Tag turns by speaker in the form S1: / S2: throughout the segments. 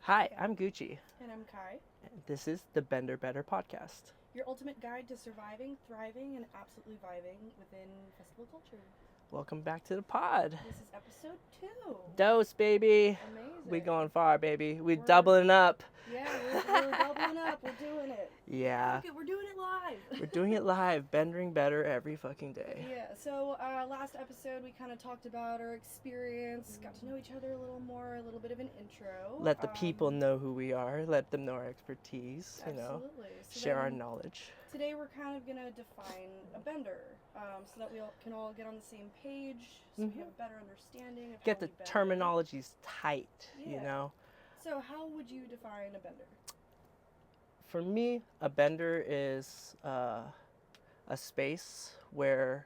S1: Hi, I'm Gucci.
S2: And I'm Kai,
S1: This is the Bender Better podcast.
S2: your ultimate guide to surviving, thriving, and absolutely vibing within festival culture.
S1: Welcome back to the pod.
S2: This is episode 2.
S1: Dose, baby.
S2: Amazing.
S1: We going far, baby. We're
S2: We're-
S1: doubling up.
S2: Yeah, we're doubling up. We're doing it.
S1: Yeah.
S2: Look it, we're doing it live.
S1: We're doing it live, bendering better every fucking day.
S2: Yeah, so last episode we kind of talked about our experience, got to know each other a little more, a little bit of an intro.
S1: Let the people know who we are. Let them know our expertise,
S2: Absolutely. So
S1: share our
S2: then
S1: knowledge.
S2: Today we're kind of going to define a bender so that we can all get on the same page, so we have a better understanding of
S1: Get
S2: how
S1: the
S2: we bend.
S1: terminologies tight,
S2: Yeah. So how would you define a bender?
S1: For me, a bender is a space where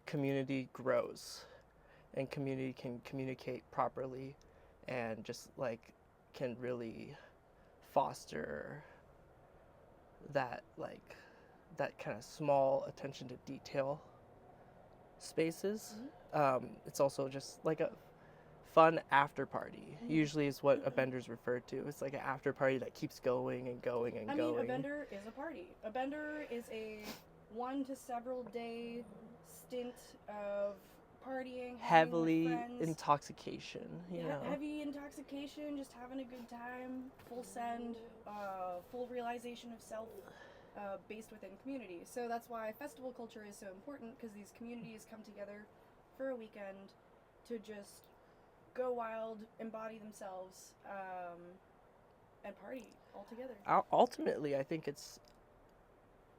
S1: community grows and community can communicate properly and just like can really foster that kind of small attention to detail spaces. It's also just like a fun after party. Usually is what a bender's referred to. It's like an after party that keeps going and going and going.
S2: I mean, a bender is a party. A bender is a 1 to several day stint of partying,
S1: Heavily
S2: hanging with friends.
S1: intoxication, you know.
S2: Heavy intoxication, just having a good time, full send, full realization of self, based within community. So that's why festival culture is so important, because these communities come together for a weekend to just go wild, embody themselves, and party all together.
S1: Ultimately, I think it's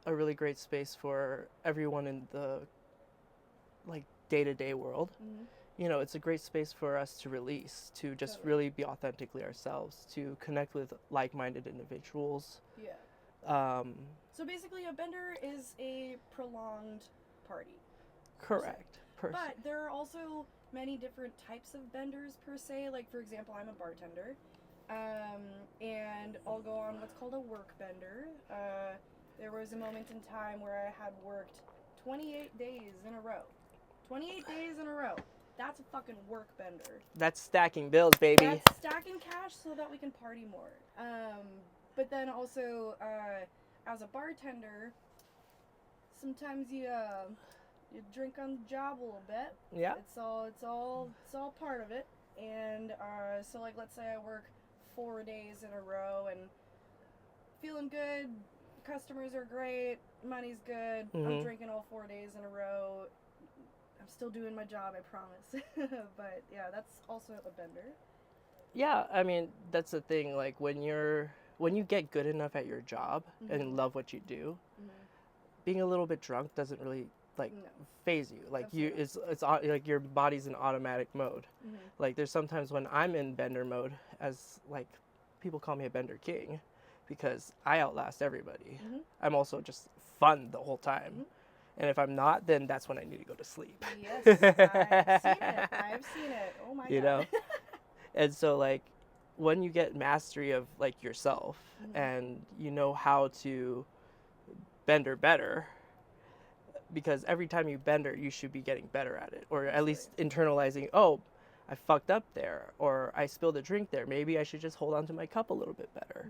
S1: a really great space for everyone in the like day-to-day world. You know, it's a great space for us to release, to just really be authentically ourselves, to connect with like-minded individuals.
S2: Yeah. So basically, a bender is a prolonged party.
S1: Correct.
S2: But there are also many different types of benders per se. Like, for example, I'm a bartender, and I'll go on what's called a work bender. There was a moment in time where I had worked 28 days in a row. 28 days in a row. That's a fucking work bender.
S1: That's stacking bills, baby.
S2: That's stacking cash so that we can party more. But then also, as a bartender, sometimes you drink on the job a little bit.
S1: Yeah.
S2: It's all part of it. And so like, let's say I work 4 days in a row and feeling good, customers are great, money's good. I'm drinking all 4 days in a row. I'm still doing my job, I promise. But yeah, that's also a bender.
S1: Yeah, I mean, that's the thing. Like when you get good enough at your job and love what you do, being a little bit drunk doesn't really phase you. Like
S2: Absolutely.
S1: it's like your body's in automatic mode. Like there's sometimes when I'm in bender mode, as like people call me a bender king, because I outlast everybody. I'm also just fun the whole time. And if I'm not, then that's when I need to go to sleep.
S2: Yes, I've seen it. Oh my God.
S1: You know? And so like when you get mastery of like yourself and you know how to bender better, because every time you bender, you should be getting better at it, or at least internalizing, oh, I fucked up there, or I spilled a drink there. Maybe I should just hold on to my cup a little bit better.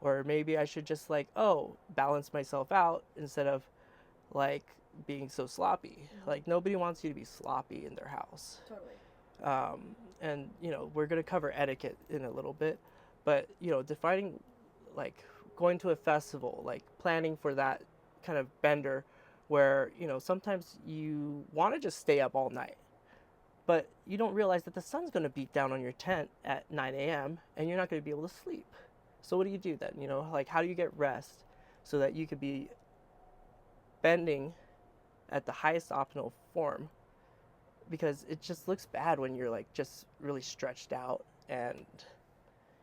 S1: Or maybe I should just like, balance myself out instead of like being so sloppy. Like nobody wants you to be sloppy in their house.
S2: Totally.
S1: And you know, we're going to cover etiquette in a little bit, but you know, defining like going to a festival, like planning for that kind of bender where, you know, sometimes you want to just stay up all night, but you don't realize that the sun's going to beat down on your tent at 9 a.m. and you're not going to be able to sleep. So what do you do then? You know, like how do you get rest so that you could be bending at the highest optimal form? Because it just looks bad when you're like just really stretched out and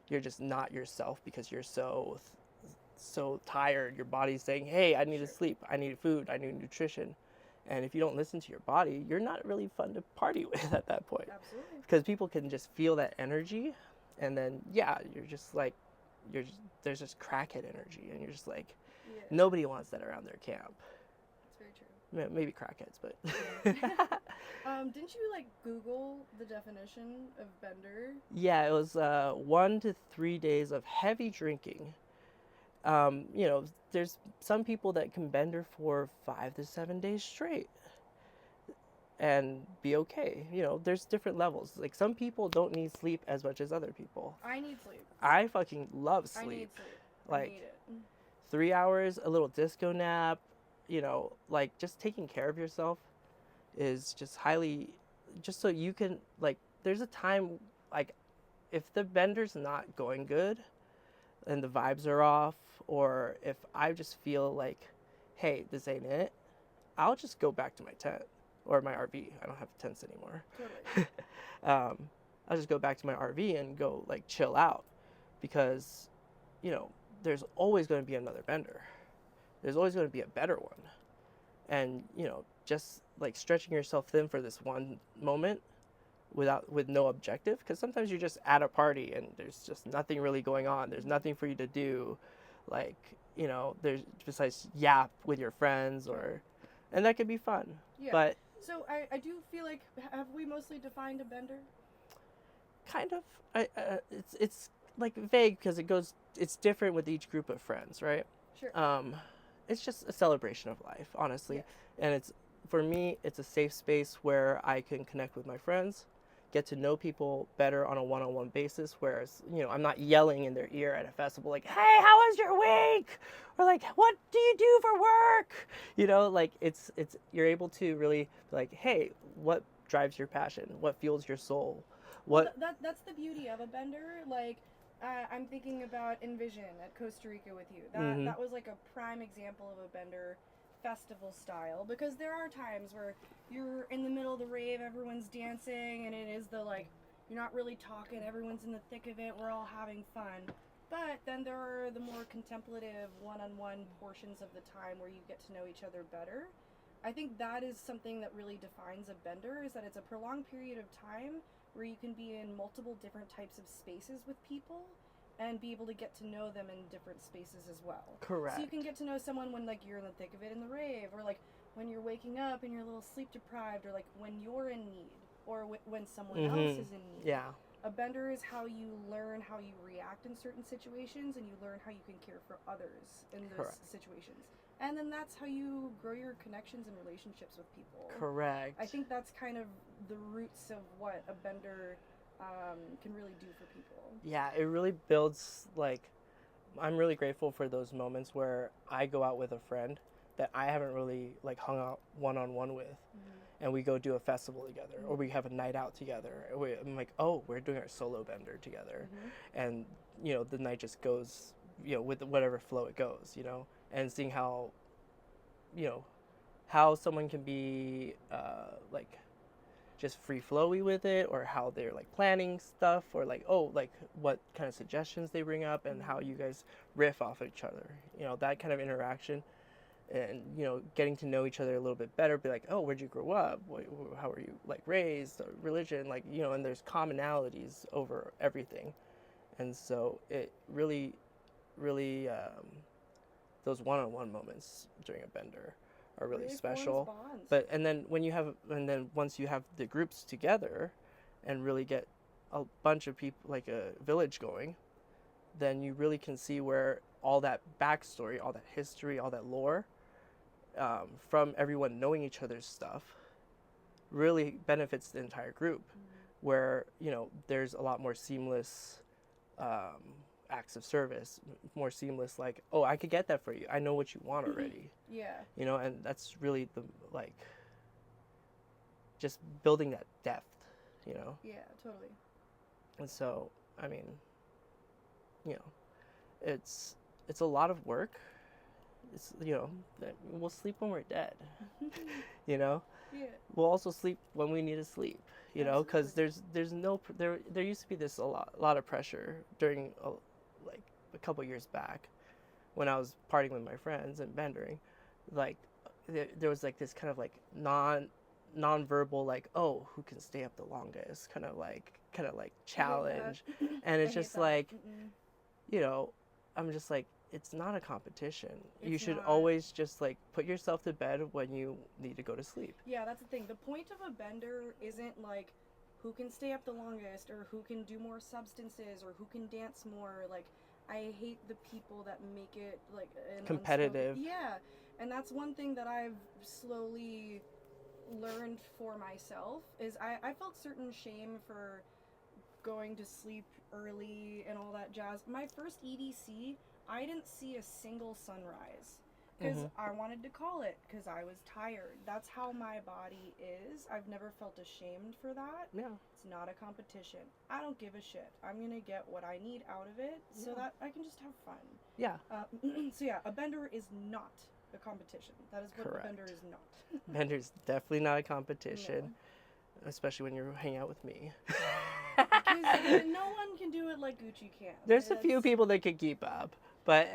S1: you're just not yourself because you're so tired. Your body's saying, hey, I need to sleep, I need food, I need nutrition. And if you don't listen to your body, you're not really fun to party with at that point.
S2: Absolutely.
S1: Because people can just feel that energy, and then you're just like, there's just crackhead energy, and you're just like, nobody wants that around their camp.
S2: That's very true.
S1: maybe crackheads, but
S2: Didn't you like Google the definition of bender?
S1: yeah, it was 1 to 3 days of heavy drinking. You know, there's some people that can bender for 5 to 7 days straight and be okay. You know, there's different levels. Like some people don't need sleep as much as other people.
S2: I need sleep.
S1: I fucking love
S2: I need
S1: sleep.
S2: sleep. I
S1: Like
S2: need it.
S1: 3 hours, a little disco nap, you know, like just taking care of yourself is just highly, just so you can, like, there's a time, like, if the bender's not going good and the vibes are off, or if I just feel like, hey, this ain't it, I'll just go back to my tent or my RV. I don't have tents anymore.
S2: Totally.
S1: I'll just go back to my RV and go like chill out because, you know, there's always going to be another bender. There's always going to be a better one. And, you know, just like stretching yourself thin for this one moment with no objective, because sometimes you're just at a party and there's just nothing really going on. There's nothing for you to do, like, you know, there's besides yap with your friends, or and that could be fun.
S2: Yeah.
S1: But
S2: So I do feel like, have we mostly defined a bender?
S1: kind of, it's like vague because it's different with each group of friends, right?
S2: Sure.
S1: It's just a celebration of life, honestly.
S2: Yes.
S1: And it's, for me, it's a safe space where I can connect with my friends, get to know people better on a one-on-one basis. Whereas, you know, I'm not yelling in their ear at a festival like, "Hey, how was your week?" Or like, "What do you do for work?" You know, like it's you're able to really be like, "Hey, what drives your passion? What fuels your soul?
S2: Well,
S1: What?"
S2: that's the beauty of a bender. Like, I'm thinking about Envision at Costa Rica with you.
S1: Mhm.
S2: That was like a prime example of a bender festival style, because there are times where you're in the middle of the rave, everyone's dancing, and it is the like, you're not really talking, everyone's in the thick of it, we're all having fun. But then there are the more contemplative one-on-one portions of the time where you get to know each other better. I think that is something that really defines a bender, is that it's a prolonged period of time where you can be in multiple different types of spaces with people and be able to get to know them in different spaces as well.
S1: Correct.
S2: So you can get to know someone when like you're in the thick of it in the rave, or like when you're waking up and you're a little sleep deprived, or like when you're in need, or when someone else is in need.
S1: Yeah.
S2: A bender is how you learn how you react in certain situations, and you learn how you can care for others in those
S1: Correct.
S2: situations. And then that's how you grow your connections and relationships with people.
S1: Correct.
S2: I think that's kind of the roots of what a bender can really do for people.
S1: Yeah, it really builds, like, I'm really grateful for those moments where I go out with a friend that I haven't really like hung out one-on-one with, and we go do a festival together, or we have a night out together. I'm like, oh, we're doing our solo bender together, and you know, the night just goes, you know, with whatever flow it goes, you know, and seeing how, you know, how someone can be like just free flowy with it, or how they're like planning stuff, or like, oh, like what kind of suggestions they bring up, and how you guys riff off each other, you know, that kind of interaction. And, you know, getting to know each other a little bit better, be like, oh, where'd you grow up, how were you like raised, or religion, like, you know, and there's commonalities over everything. And so it really those one-on-one moments during a bender are really special.
S2: Bonds.
S1: But and then once you have the groups together and really get a bunch of people, like a village going, then you really can see where all that backstory, all that history, all that lore, from everyone knowing each other's stuff, really benefits the entire group. Where, you know, there's a lot more seamless acts of service, more seamless, like, oh, I could get that for you, I know what you want already.
S2: Yeah.
S1: You know, and that's really the, like, just building that depth, you know.
S2: Yeah, totally.
S1: And so, I mean, you know, it's a lot of work. It's, you know, we'll sleep when we're dead. You know,
S2: Yeah.
S1: we'll also sleep when we need to sleep, you know, because there's no, there used to be this a lot of pressure during like a couple years back when I was partying with my friends and bendering. Like there was like this kind of like non-verbal, like, oh, who can stay up the longest, kind of like challenge. And it's just like, you know, I'm just like, it's not a competition. You
S2: It's
S1: should
S2: not.
S1: always just like put yourself to bed when you need to go to sleep.
S2: Yeah, that's the thing. The point of a bender isn't like who can stay up the longest or who can do more substances or who can dance more. Like, I hate the people that make it like an
S1: Competitive.
S2: Yeah, and that's one thing that I've slowly learned for myself is I felt certain shame for going to sleep early and all that jazz. My first EDC, I didn't see a single sunrise because
S1: Hmm.
S2: I wanted to call it because I was tired. That's how my body is. I've never felt ashamed for that.
S1: Yeah.
S2: It's not a competition. I don't give a shit. I'm gonna get what I need out of it so
S1: Yeah.
S2: that I can just have fun.
S1: Yeah.
S2: So yeah, a bender is not a competition. That is what
S1: Correct.
S2: a bender is not.
S1: Bender's definitely not a competition, especially when you're hanging out with me.
S2: Because no one can do it like Gucci can.
S1: There's a few people that could keep up, but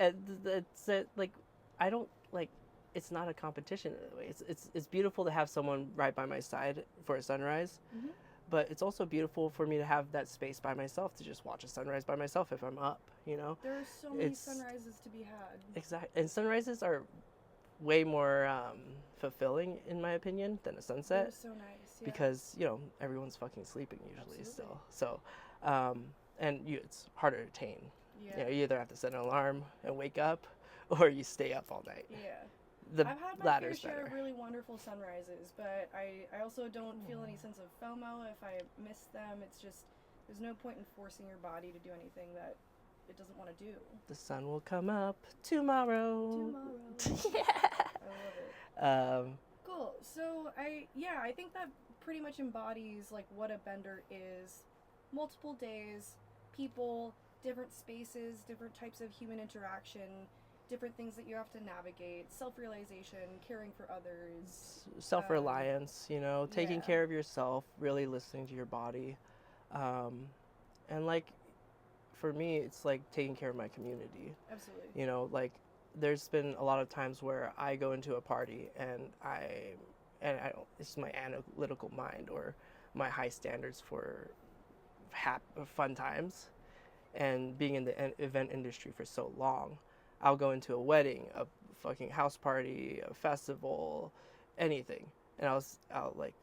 S1: it's like I don't like. It's not a competition in a way. It's beautiful to have someone right by my side for a sunrise,
S2: Mhm.
S1: but it's also beautiful for me to have that space by myself to just watch a sunrise by myself if I'm up. You know.
S2: There are so many
S1: It's
S2: sunrises to be had.
S1: exactly, and sunrises are way more fulfilling in my opinion than a sunset.
S2: They're so nice. Yeah.
S1: Because everyone's fucking sleeping usually.
S2: Absolutely.
S1: Still, so and it's harder to attain.
S2: Yeah.
S1: You either have to set an alarm and wake up, or you stay up all night.
S2: Yeah.
S1: The
S2: I've had my fair
S1: latter's
S2: share
S1: better.
S2: of really wonderful sunrises, but I also don't feel any sense of FOMO if I miss them. It's just there's no point in forcing your body to do anything that it doesn't want to do.
S1: The sun will come up tomorrow.
S2: Tomorrow. I love it.
S1: um,
S2: Cool. So I think that pretty much embodies like what a bender is. Multiple days, people, different spaces, different types of human interaction, different things that you have to navigate, self-realization, caring for others.
S1: self-reliance, taking
S2: Yeah.
S1: care of yourself, really listening to your body, and like for me, it's like taking care of my community.
S2: Absolutely.
S1: Like there's been a lot of times where I go into a party and I don't, it's my analytical mind or my high standards for fun times, and being in the event industry for so long, I'll go into a wedding, a fucking house party, a festival, anything, and I'll like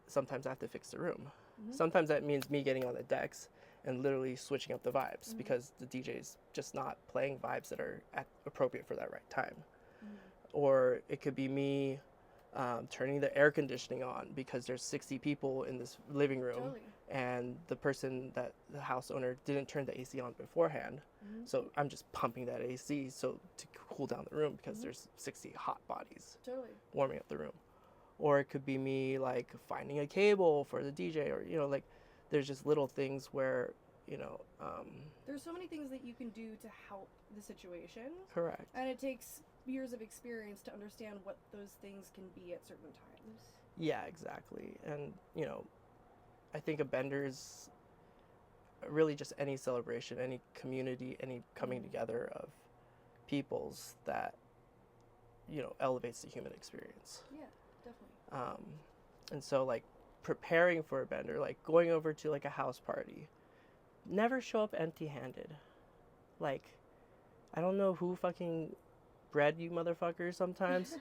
S1: sometimes I have to fix the room.
S2: Mhm.
S1: Sometimes that means me getting on the decks and literally switching up the vibes because the DJ's just not playing vibes that are appropriate for that right time. Or it could be me turning the air conditioning on because there's 60 people in this living room,
S2: Totally.
S1: and the house owner didn't turn the AC on beforehand. So I'm just pumping that AC to cool down the room because there's 60 hot bodies
S2: Totally.
S1: warming up the room. Or it could be me like finding a cable for the DJ, or like there's just little things where
S2: There's so many things that you can do to help the situation,
S1: correct.
S2: and it takes years of experience to understand what those things can be at certain times.
S1: Yeah, exactly. And I think a bender is really just any celebration, any community, any coming together of peoples that elevates the human experience.
S2: Yeah, definitely.
S1: And so like preparing for a bender, like going over to like a house party, never show up empty-handed. Like, I don't know who fucking bred you motherfuckers sometimes.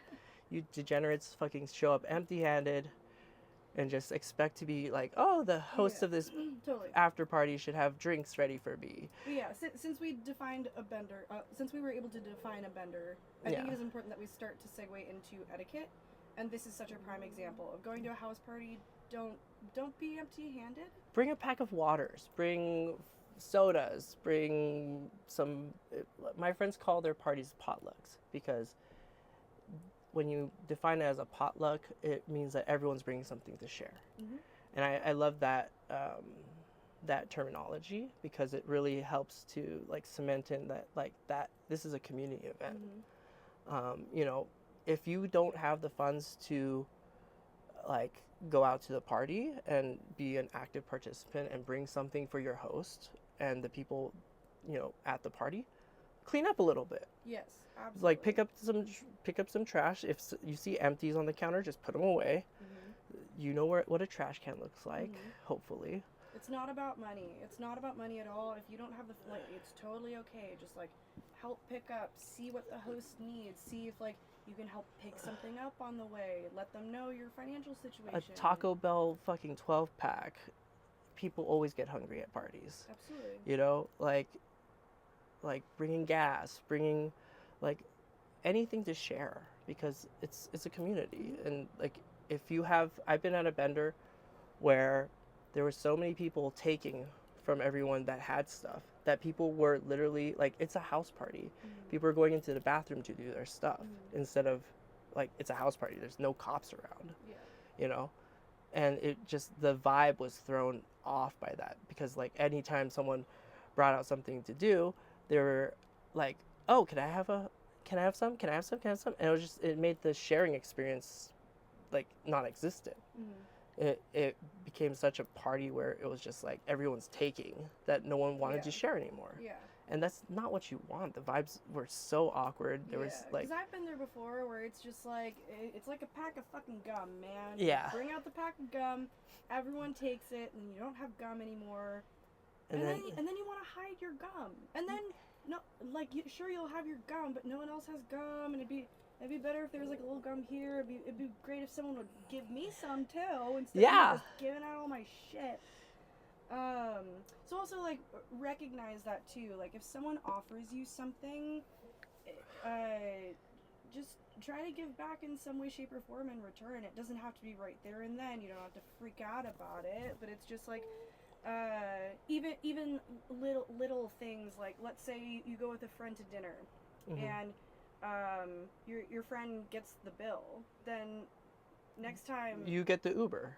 S1: You degenerates fucking show up empty-handed and just expect to be like, oh, the host of this
S2: Totally.
S1: after party should have drinks ready for me.
S2: But yeah, since we defined a bender, since we were able to define a bender, I think it is important that we start to segue into etiquette. And this is such a prime example of going to a house party. Don't be empty-handed.
S1: Bring a pack of waters. Bring sodas. Bring some. My friends call their parties potlucks because when you define it as a potluck, it means that everyone's bringing something to share. And I love that that terminology because it really helps to like cement in that this is a community event. If you don't have the funds to like go out to the party and be an active participant and bring something for your host and the people at the party, clean up a little bit.
S2: Yes, absolutely.
S1: Like pick up some trash. If you see empties on the counter, just put them away. You know what a trash can looks like, hopefully.
S2: It's not about money. It's not about money at all. If you don't have the like, it's totally okay. Just like help pick up, see what the host needs, see if like you can help pick something up on the way. Let them know your financial
S1: A
S2: situation.
S1: Taco Bell fucking 12 pack. People always get hungry at parties.
S2: Absolutely.
S1: You know, like bringing gas, bringing like anything to share because it's a community. And like if you have, I've been at a bender where there were so many people taking from everyone that had stuff that people were literally like, it's a house party. People are going into the bathroom to do their stuff instead of like, it's a house party, there's no cops around.
S2: Yeah.
S1: You know, and it just, the vibe was thrown off by that because like anytime someone brought out something to do, they were like, oh, can I have some, and it was just, it made the sharing experience like non-existent. It became such a party where it was just like everyone's taking that no one wanted to share anymore.
S2: Yeah.
S1: And that's not what you want. The vibes were so awkward. There was like,
S2: because I've been there before where it's just like it's like a pack of fucking gum, man.
S1: Yeah.
S2: You bring out the pack of gum, everyone takes it, and you don't have gum anymore. And then you want to hide your gum, and then no, like sure you'll have your gum, but no one else has gum, and it'd be better if there was like a little gum here. It'd be great if someone would give me some too instead of me just giving out all my shit. So also like recognize that too. Like if someone offers you something, just try to give back in some way, shape, or form in return. It doesn't have to be right there and then. You don't have to freak out about it. But it's just like even little things like let's say you go with a friend to dinner, and your friend gets the bill. Then next time
S1: you get the Uber.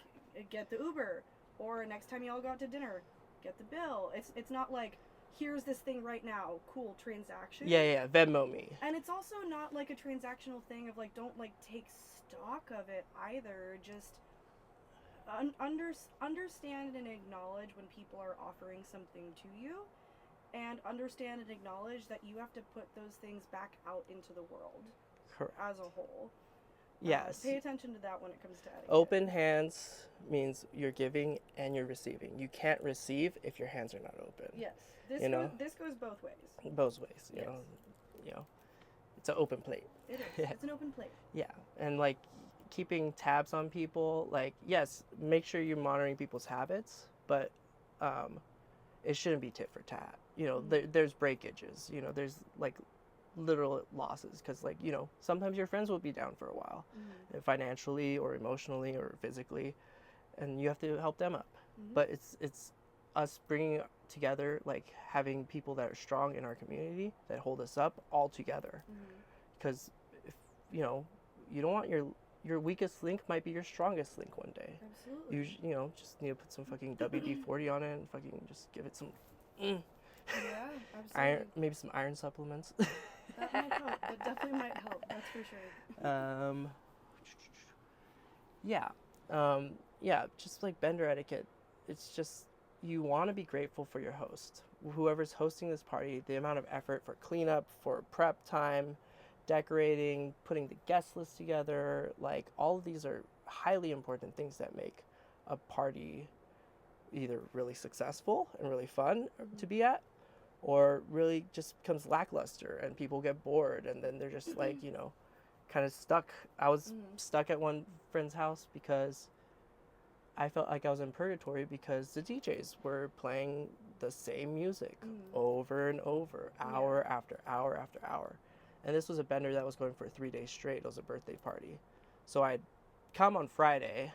S2: Or next time y'all go out to dinner, get the bill. It's not like, here's this thing right now, cool transaction.
S1: Yeah, Venmo me.
S2: And it's also not like a transactional thing of like, don't like take stock of it either. Just understand and acknowledge when people are offering something to you, and understand and acknowledge that you have to put those things back out into the world.
S1: Correct.
S2: As a whole.
S1: Yes.
S2: Pay attention to that when it comes to etiquette.
S1: Open hands means you're giving and you're receiving. You can't receive if your hands are not open.
S2: Yes. This goes both ways.
S1: Both ways, you know. It's an open plate.
S2: It is. It's an open plate.
S1: Yeah. And like keeping tabs on people, like yes, make sure you're monitoring people's habits, but it shouldn't be tit for tat. You know, there's breakages, you know, there's like literal losses because like, you know, sometimes your friends will be down for a while, financially or emotionally or physically, and you have to help them up. But it's us bringing together, like having people that are strong in our community that hold us up all together, because if you know, you don't want your weakest link might be your strongest link one day.
S2: Absolutely.
S1: You know, just need to put some fucking WD-40 on it and fucking just give it some
S2: Yeah, absolutely.
S1: maybe some iron supplements.
S2: That might help. That definitely might help. That's for sure.
S1: Yeah, just like bender etiquette. It's just, you want to be grateful for your host. Whoever's hosting this party, the amount of effort for cleanup, for prep time, decorating, putting the guest list together, like all of these are highly important things that make a party either really successful and really fun to be at, or really just becomes lackluster and people get bored and then they're just like, you know, kind of stuck. I was stuck at one friend's house because I felt like I was in purgatory because the DJs were playing the same music over and over, hour after hour after hour. And this was a bender that was going for 3 days straight. It was a birthday party. So I'd come on Friday.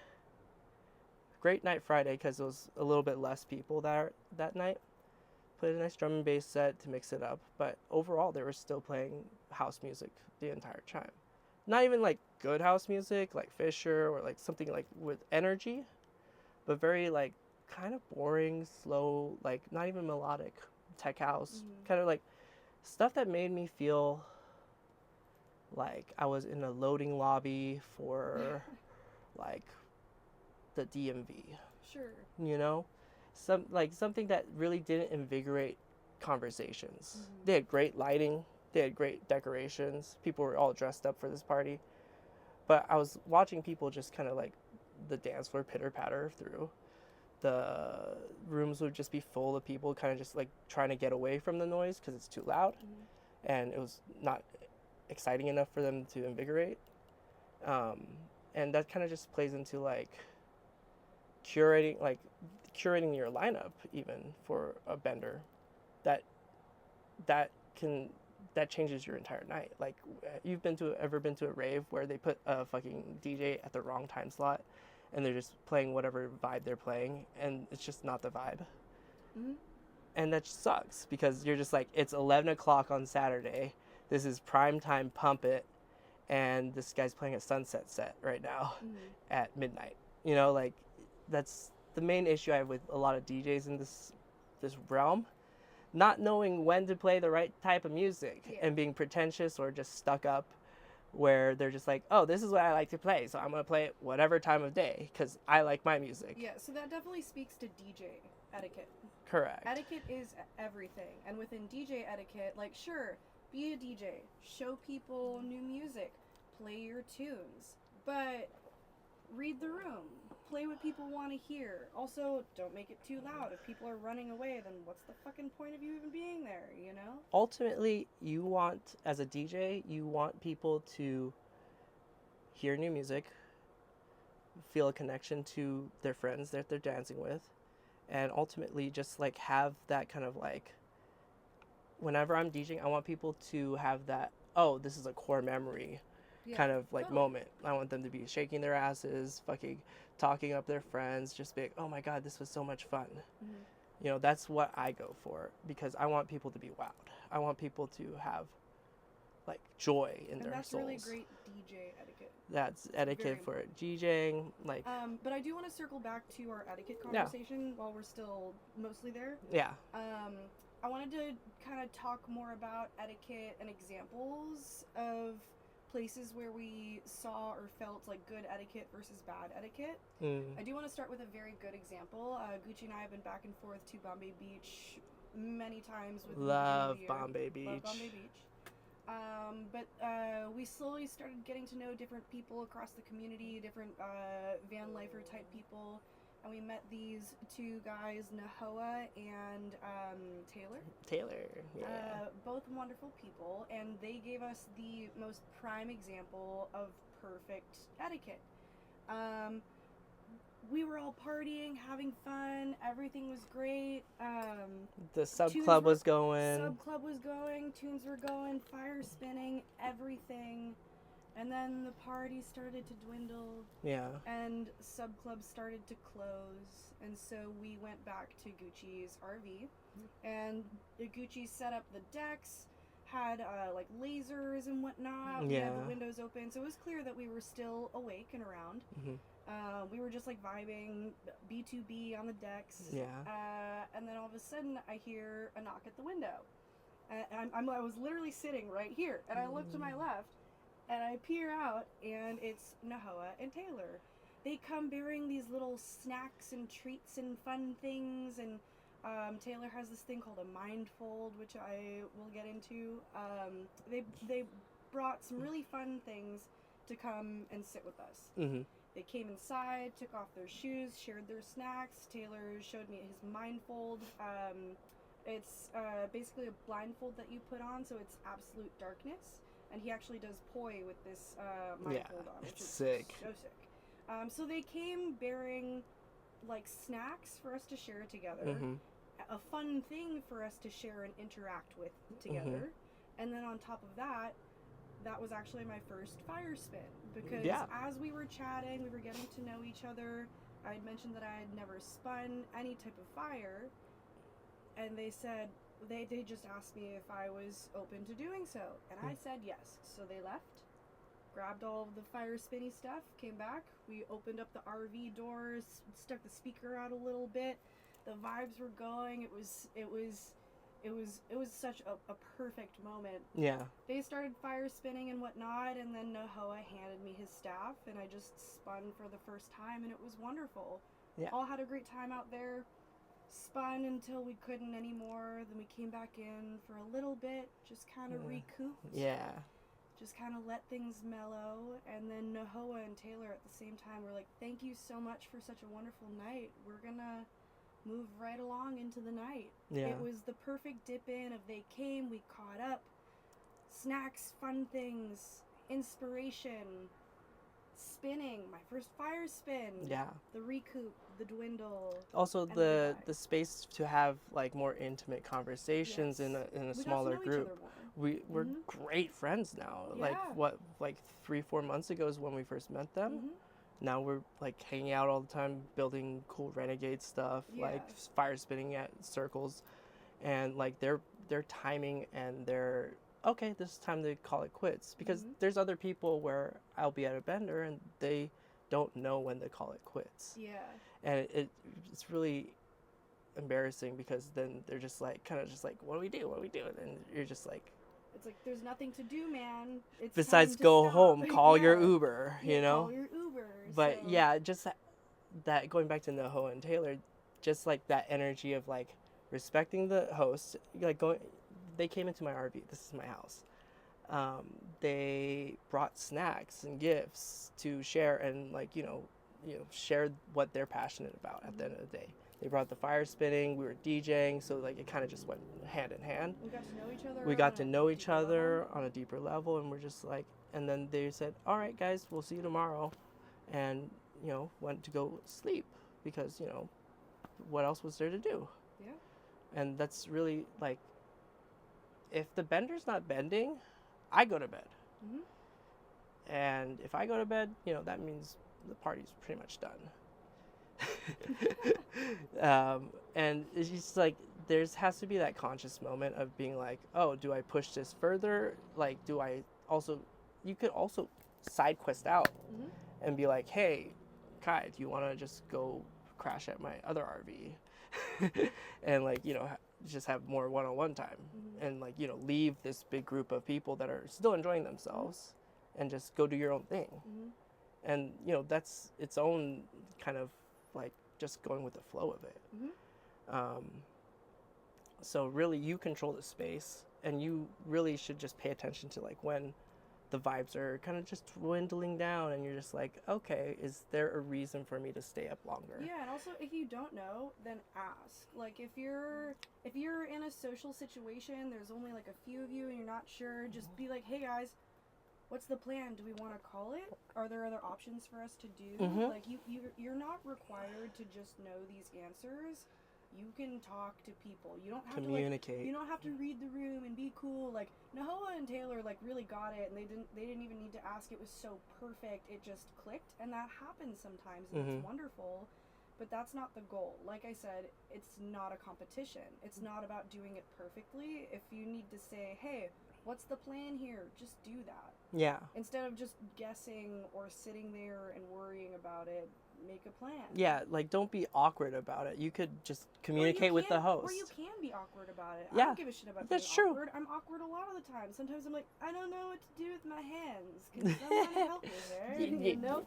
S1: Great night Friday because it was a little bit less people that night. Played a nice drum and bass set to mix it up, but overall they were still playing house music the entire time. Not even like good house music like Fisher or like something like with energy, but very like kind of boring, slow, like not even melodic tech house, kind of like stuff that made me feel like I was in a loading lobby for like the DMV.
S2: Sure.
S1: You know? Something that really didn't invigorate conversations. They had great lighting, they had great decorations, people were all dressed up for this party, but I was watching people just kind of like the dance floor pitter patter through the rooms would just be full of people kind of just like trying to get away from the noise because it's too loud, and it was not exciting enough for them to invigorate. Um, and that kind of just plays into like curating your lineup even for a bender that that can that changes your entire night. Like, you've ever been to a rave where they put a fucking DJ at the wrong time slot and they're just playing whatever vibe they're playing and it's just not the vibe. And that just sucks because you're just like, it's 11 o'clock on Saturday, this is prime time, pump it, and this guy's playing a sunset set right now at midnight. You know, like, that's the main issue I have with a lot of DJs in this realm, not knowing when to play the right type of music and being pretentious or just stuck up, where they're just like, oh, this is what I like to play, so I'm going to play it whatever time of day because I like my music.
S2: Yeah, so that definitely speaks to DJ etiquette.
S1: Correct.
S2: Etiquette is everything. And within DJ etiquette, like, sure, be a DJ, show people new music, play your tunes, but read the room. Play what people want to hear. Also, don't make it too loud. If people are running away, then what's the fucking point of you even being there, you know?
S1: Ultimately, as a DJ, you want people to hear new music, feel a connection to their friends that they're dancing with, and ultimately just like have that kind of like, whenever I'm DJing, I want people to have that, oh, this is a core memory kind of like moment. I want them to be shaking their asses, fucking talking up their friends, just be like, oh my god, this was so much fun. You know, that's what I go for because I want people to be wowed. I want people to have like joy in their souls.
S2: And that's really great DJ etiquette.
S1: That's etiquette for DJing, like.
S2: But I do want to circle back to our etiquette conversation while we're still mostly there.
S1: Yeah.
S2: I wanted to kind of talk more about etiquette and examples of places where we saw or felt like good etiquette versus bad etiquette. I do want to start with a very good example. Gucci and I have been back and forth to Bombay Beach many times with
S1: Love Bombay Beach.
S2: Love Bombay Beach. But we slowly started getting to know different people across the community, different van lifer type people, and we met these two guys, Nahoa and Taylor,
S1: yeah.
S2: both wonderful people, and they gave us the most prime example of perfect etiquette. We were all partying, having fun, everything was great.
S1: The sub club was going,
S2: tunes were going, fire spinning, everything. And then the party started to dwindle. Yeah. And sub clubs started to close. And so we went back to Gucci's RV. And Gucci set up the decks, had like lasers and whatnot. We had the windows open. So it was clear that we were still awake and around. We were just like vibing, B2B on the decks. Yeah. And then all of a sudden I hear a knock at the window. And I was literally sitting right here. And I look to my left. And I peer out, and it's Nahoa and Taylor. They come bearing these little snacks and treats and fun things, and Taylor has this thing called a mindfold, which I will get into. They brought some really fun things to come and sit with us. They came inside, took off their shoes, shared their snacks. Taylor showed me his mindfold. It's basically a blindfold that you put on, so it's absolute darkness. And he actually does poi with this mindfold on, which is
S1: sick.
S2: So sick. So they came bearing like snacks for us to share together, a fun thing for us to share and interact with together, and then on top of that, that was actually my first fire spin because as we were chatting, we were getting to know each other. I had mentioned that I had never spun any type of fire, and they said. They just asked me if I was open to doing so, and I said yes. So they left, grabbed all of the fire spinny stuff, came back. We opened up the RV doors, stuck the speaker out a little bit. The vibes were going. It was such a perfect moment. Yeah. They started fire spinning and whatnot, and then Nahoa handed me his staff, and I just spun for the first time, and it was wonderful. Yeah. All had a great time out there. Spun until we couldn't anymore. Then we came back in for a little bit, just kind of recouped. Yeah. Just kind of let things mellow. And then Nahoa and Taylor at the same time were like, thank you so much for such a wonderful night. We're gonna move right along into the night.
S1: Yeah.
S2: It was the perfect dip in of they came, we caught up, snacks, fun things, inspiration, spinning, my first fire spin,
S1: Yeah.
S2: the recoup, the dwindle.
S1: Also,
S2: and
S1: the
S2: goodbye.
S1: space to have like more intimate conversations
S2: Yes.
S1: in a
S2: We
S1: smaller
S2: got to know each
S1: group.
S2: other more.
S1: We're
S2: Mhm.
S1: great friends now. Like
S2: Yeah.
S1: what, like 3-4 months ago is when we first met them.
S2: Mhm.
S1: Now we're like hanging out all the time, building cool renegade stuff, like
S2: Yeah.
S1: fire spinning at circles, and like their timing and their okay, this is time to call it quits, because
S2: Mhm.
S1: there's other people where I'll be at a bender and they don't know when to call it quits,
S2: Yeah.
S1: and it's really embarrassing, because then they're just like kind of just like, what do we do, and you're just like,
S2: It's like there's nothing to do, man. It's
S1: besides
S2: time to
S1: go
S2: stop.
S1: home, call your
S2: Yeah.
S1: Uber,
S2: Yeah,
S1: you know.
S2: call your Uber.
S1: But
S2: So,
S1: yeah, just that going back to Noho and Taylor, just like that energy of like respecting the host, like going, they came into my RV. This is my house. They brought snacks and gifts to share, and like share what they're passionate about. At the end of the day, they brought the fire spinning. We were DJing, so like it kind of just went hand in hand.
S2: we got to know each other.
S1: We got
S2: on
S1: to
S2: a
S1: know each
S2: deeper
S1: other
S2: level.
S1: on a deeper level, and we're just like, and then they said, all right guys, we'll see you tomorrow, and went to go sleep, because what else was there to do?
S2: Yeah.
S1: And that's really like, if the bender's not bending, I go to bed.
S2: Mhm.
S1: And if I go to bed, that means the party's pretty much done. And it's just like, has to be that conscious moment of being like, oh, do I push this further? Like, do I also, you could also side quest out
S2: Mhm.
S1: and be like, hey, Kai, do you want to just go crash at my other RV? And like, just have more one-on-one time.
S2: Mhm.
S1: And like, leave this big group of people that are still enjoying themselves and just go do your own thing.
S2: Mhm.
S1: And that's its own kind of like just going with the flow of it.
S2: Mhm.
S1: So really, you control the space, and you really should just pay attention to like when the vibes are kind of just dwindling down, and you're just like, okay, is there a reason for me to stay up longer?
S2: Yeah, and also if you don't know, then ask. Like if you're in a social situation, there's only like a few of you and you're not sure, just be like, "Hey guys, what's the plan? Do we want to call it? Are there other options for us to do?"
S1: Mhm.
S2: Like you're not required to just know these answers. You can talk to people. You don't have
S1: Communicate.
S2: to you don't have to read the room and be cool. Like Nahoa and Taylor like really got it, and they didn't even need to ask. It was so perfect. It just clicked, and that happens sometimes, and it's wonderful. But that's not the goal. Like I said, it's not a competition. It's not about doing it perfectly. If you need to say, "Hey, what's the plan here?" Just do that.
S1: Yeah.
S2: Instead of just guessing or sitting there and worrying about it, make a plan.
S1: Yeah, like don't be awkward about it. You could just communicate with the host.
S2: Or you can be awkward about it. I
S1: Yeah,
S2: don't give a shit about
S1: that's
S2: being
S1: true.
S2: awkward. I'm awkward a lot of the time. Sometimes I'm like, I don't know what to do with my hands. Can someone help me there? You know?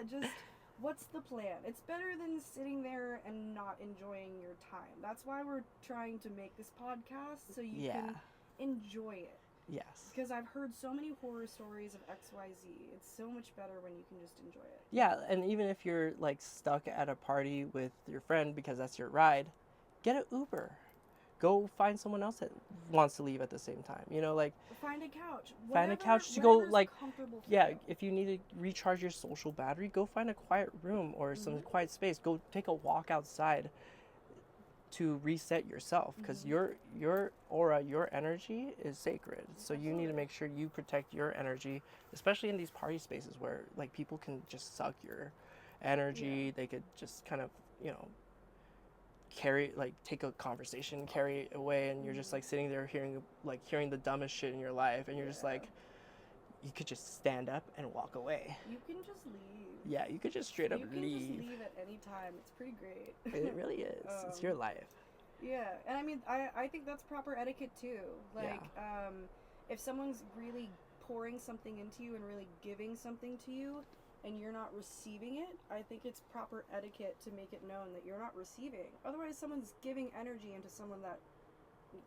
S2: Just what's the plan? It's better than sitting there and not enjoying your time. That's why we're trying to make this podcast, so you can enjoy it.
S1: Yes.
S2: Because I've heard so many horror stories of XYZ. It's so much better when you can just enjoy it.
S1: Yeah, and even if you're like stuck at a party with your friend because that's your ride, get an Uber. Go find someone else that wants to leave at the same time. Like
S2: find a couch.
S1: Find a couch to go, like,
S2: comfortable for
S1: yeah,
S2: you.
S1: if you need to recharge your social battery, go find a quiet room or some quiet space. Go take a walk outside to reset yourself, because your aura, your energy is sacred. So you need to make sure you protect your energy, especially in these party spaces where like people can just suck your energy. They could just kind of, take a conversation, carry it away, and you're just like sitting there hearing the dumbest shit in your life, and you're just like, you could just stand up and walk away.
S2: You can just leave.
S1: Yeah, you could just straight up
S2: You can
S1: leave.
S2: just leave at any time. It's pretty great.
S1: It really is. It's your life.
S2: Yeah, and I mean, I think that's proper etiquette too. Like, if someone's really pouring something into you and really giving something to you, and you're not receiving it, I think it's proper etiquette to make it known that you're not receiving. Otherwise, someone's giving energy into someone that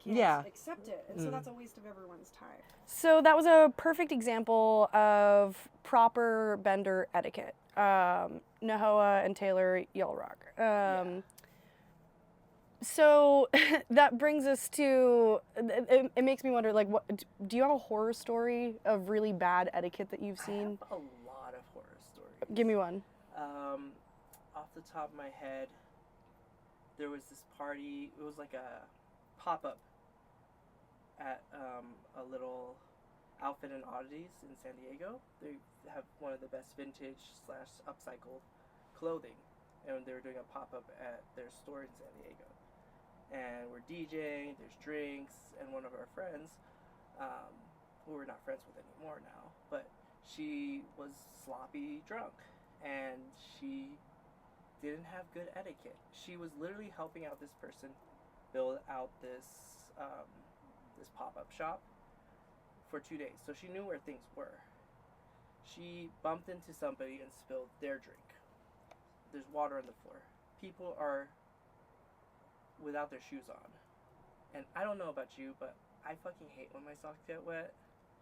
S2: can't
S1: Yeah.
S2: accept it, and so that's a waste of everyone's time.
S3: So that was a perfect example of proper bender etiquette. Nahoa and Taylor Yellow Rock. So that brings us to, it makes me wonder, like, what do you have a horror story of really bad etiquette that you've seen?
S1: I have a lot of horror stories.
S3: Give me one.
S1: Off the top of my head, there was this party. It was like a pop-up at a little Outfit and Oddities in San Diego. They have one of the best vintage / upcycled clothing, and they were doing a pop-up at their store in San Diego. And we're DJing, there's drinks, and one of our friends, who we're not friends with anymore now, but she was sloppy drunk, and she didn't have good etiquette. She was literally helping out this person build out this this pop-up shop for 2 days, so she knew where things were. She bumped into somebody and spilled their drink. There's water on the floor. People are without their shoes on. And I don't know about you, but I fucking hate when my socks get wet.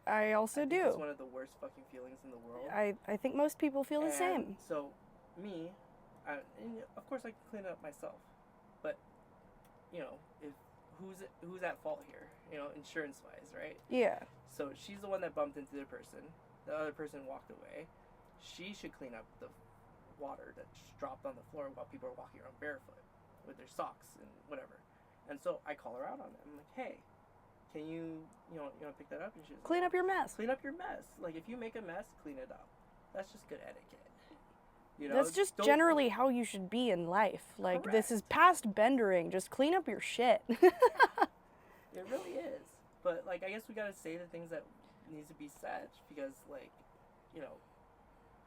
S3: I also do.
S1: It's one of the worst fucking feelings in the world.
S3: I think most people feel the same.
S1: So, me, and of course I can clean it up myself. But, you know, if who's at fault here? You know, insurance-wise, right?
S3: Yeah.
S1: So she's the one that bumped into the person. The other person walked away. She should clean up the water that just dropped on the floor while people are walking around barefoot with their socks and whatever. And so I call her out on it. I'm like, hey, can you pick that up? And she's
S3: Clean
S1: like,
S3: up your mess.
S1: Clean up your mess. Like, if you make a mess, clean it up. That's just good etiquette. You know,
S3: That's just generally how you should be in life. Like, this is past bendering. Just clean up your shit.
S1: It really is. But, like, I guess we gotta say the things that needs to be said because, like, you know,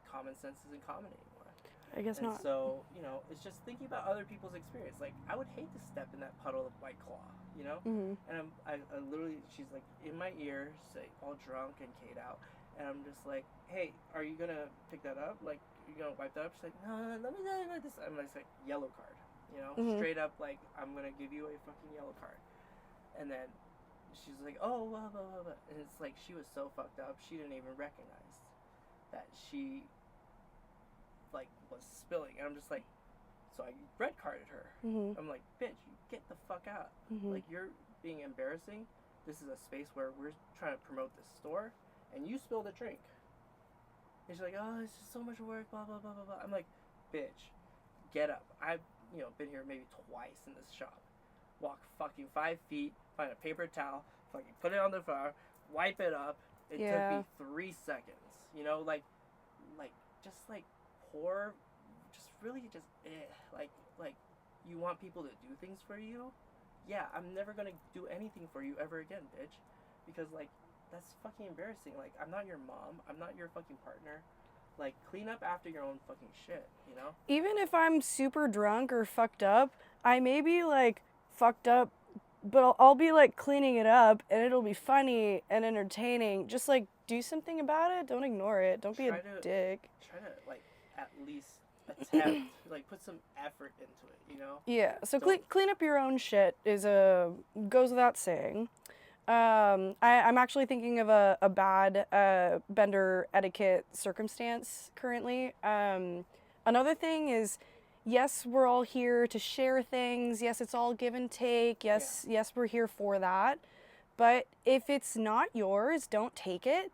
S1: common sense isn't common anymore.
S3: I guess not.
S1: So, you know, it's just thinking about other people's experience. Like, I would hate to step in that puddle of White Claw, you know?
S3: Mm-hmm.
S1: And I literally, she's like in my ear, she's like all drunk and K'd out. And I'm just like, hey, are you gonna pick that up? Like, you gonna wipe that up? She's like, no, let me do this. I'm like, yellow card, you know? Straight up, like, I'm gonna give you a fucking yellow card. And then she's like, oh, blah, blah, blah, blah. And it's like, she was so fucked up, she didn't even recognize that she, like, was spilling. And I'm just like, so I red carded her. I'm like, bitch, you get the fuck out. Like, you're being embarrassing. This is a space where we're trying to promote this store, and you spilled a drink. And she's like, oh, it's just so much work, blah, blah, blah, blah, blah. I'm like, bitch, get up. I've, been here maybe twice in this shop. Walk fucking 5 feet, find a paper towel, fucking put it on the fire, wipe it up. It took me 3 seconds. You know, like, just like pour, just really just, like, you want people to do things for you? Yeah, I'm never gonna do anything for you ever again, bitch. Because, like, that's fucking embarrassing. Like, I'm not your mom. I'm not your fucking partner. Like, clean up after your own fucking shit, you know?
S3: Even if I'm super drunk or fucked up, I may be, like, fucked up, but I'll be, like, cleaning it up, and it'll be funny and entertaining. Just, like, do something about it. Don't ignore it. Don't be a dick.
S1: Try to, like, at least attempt, like, put some effort into it, you know?
S3: Yeah, so clean up your own shit goes without saying. I'm actually thinking of a bad bender etiquette circumstance currently. Another thing is, yes, we're all here to share things. Yes, it's all give and take. Yes, we're here for that. But if it's not yours, don't take it.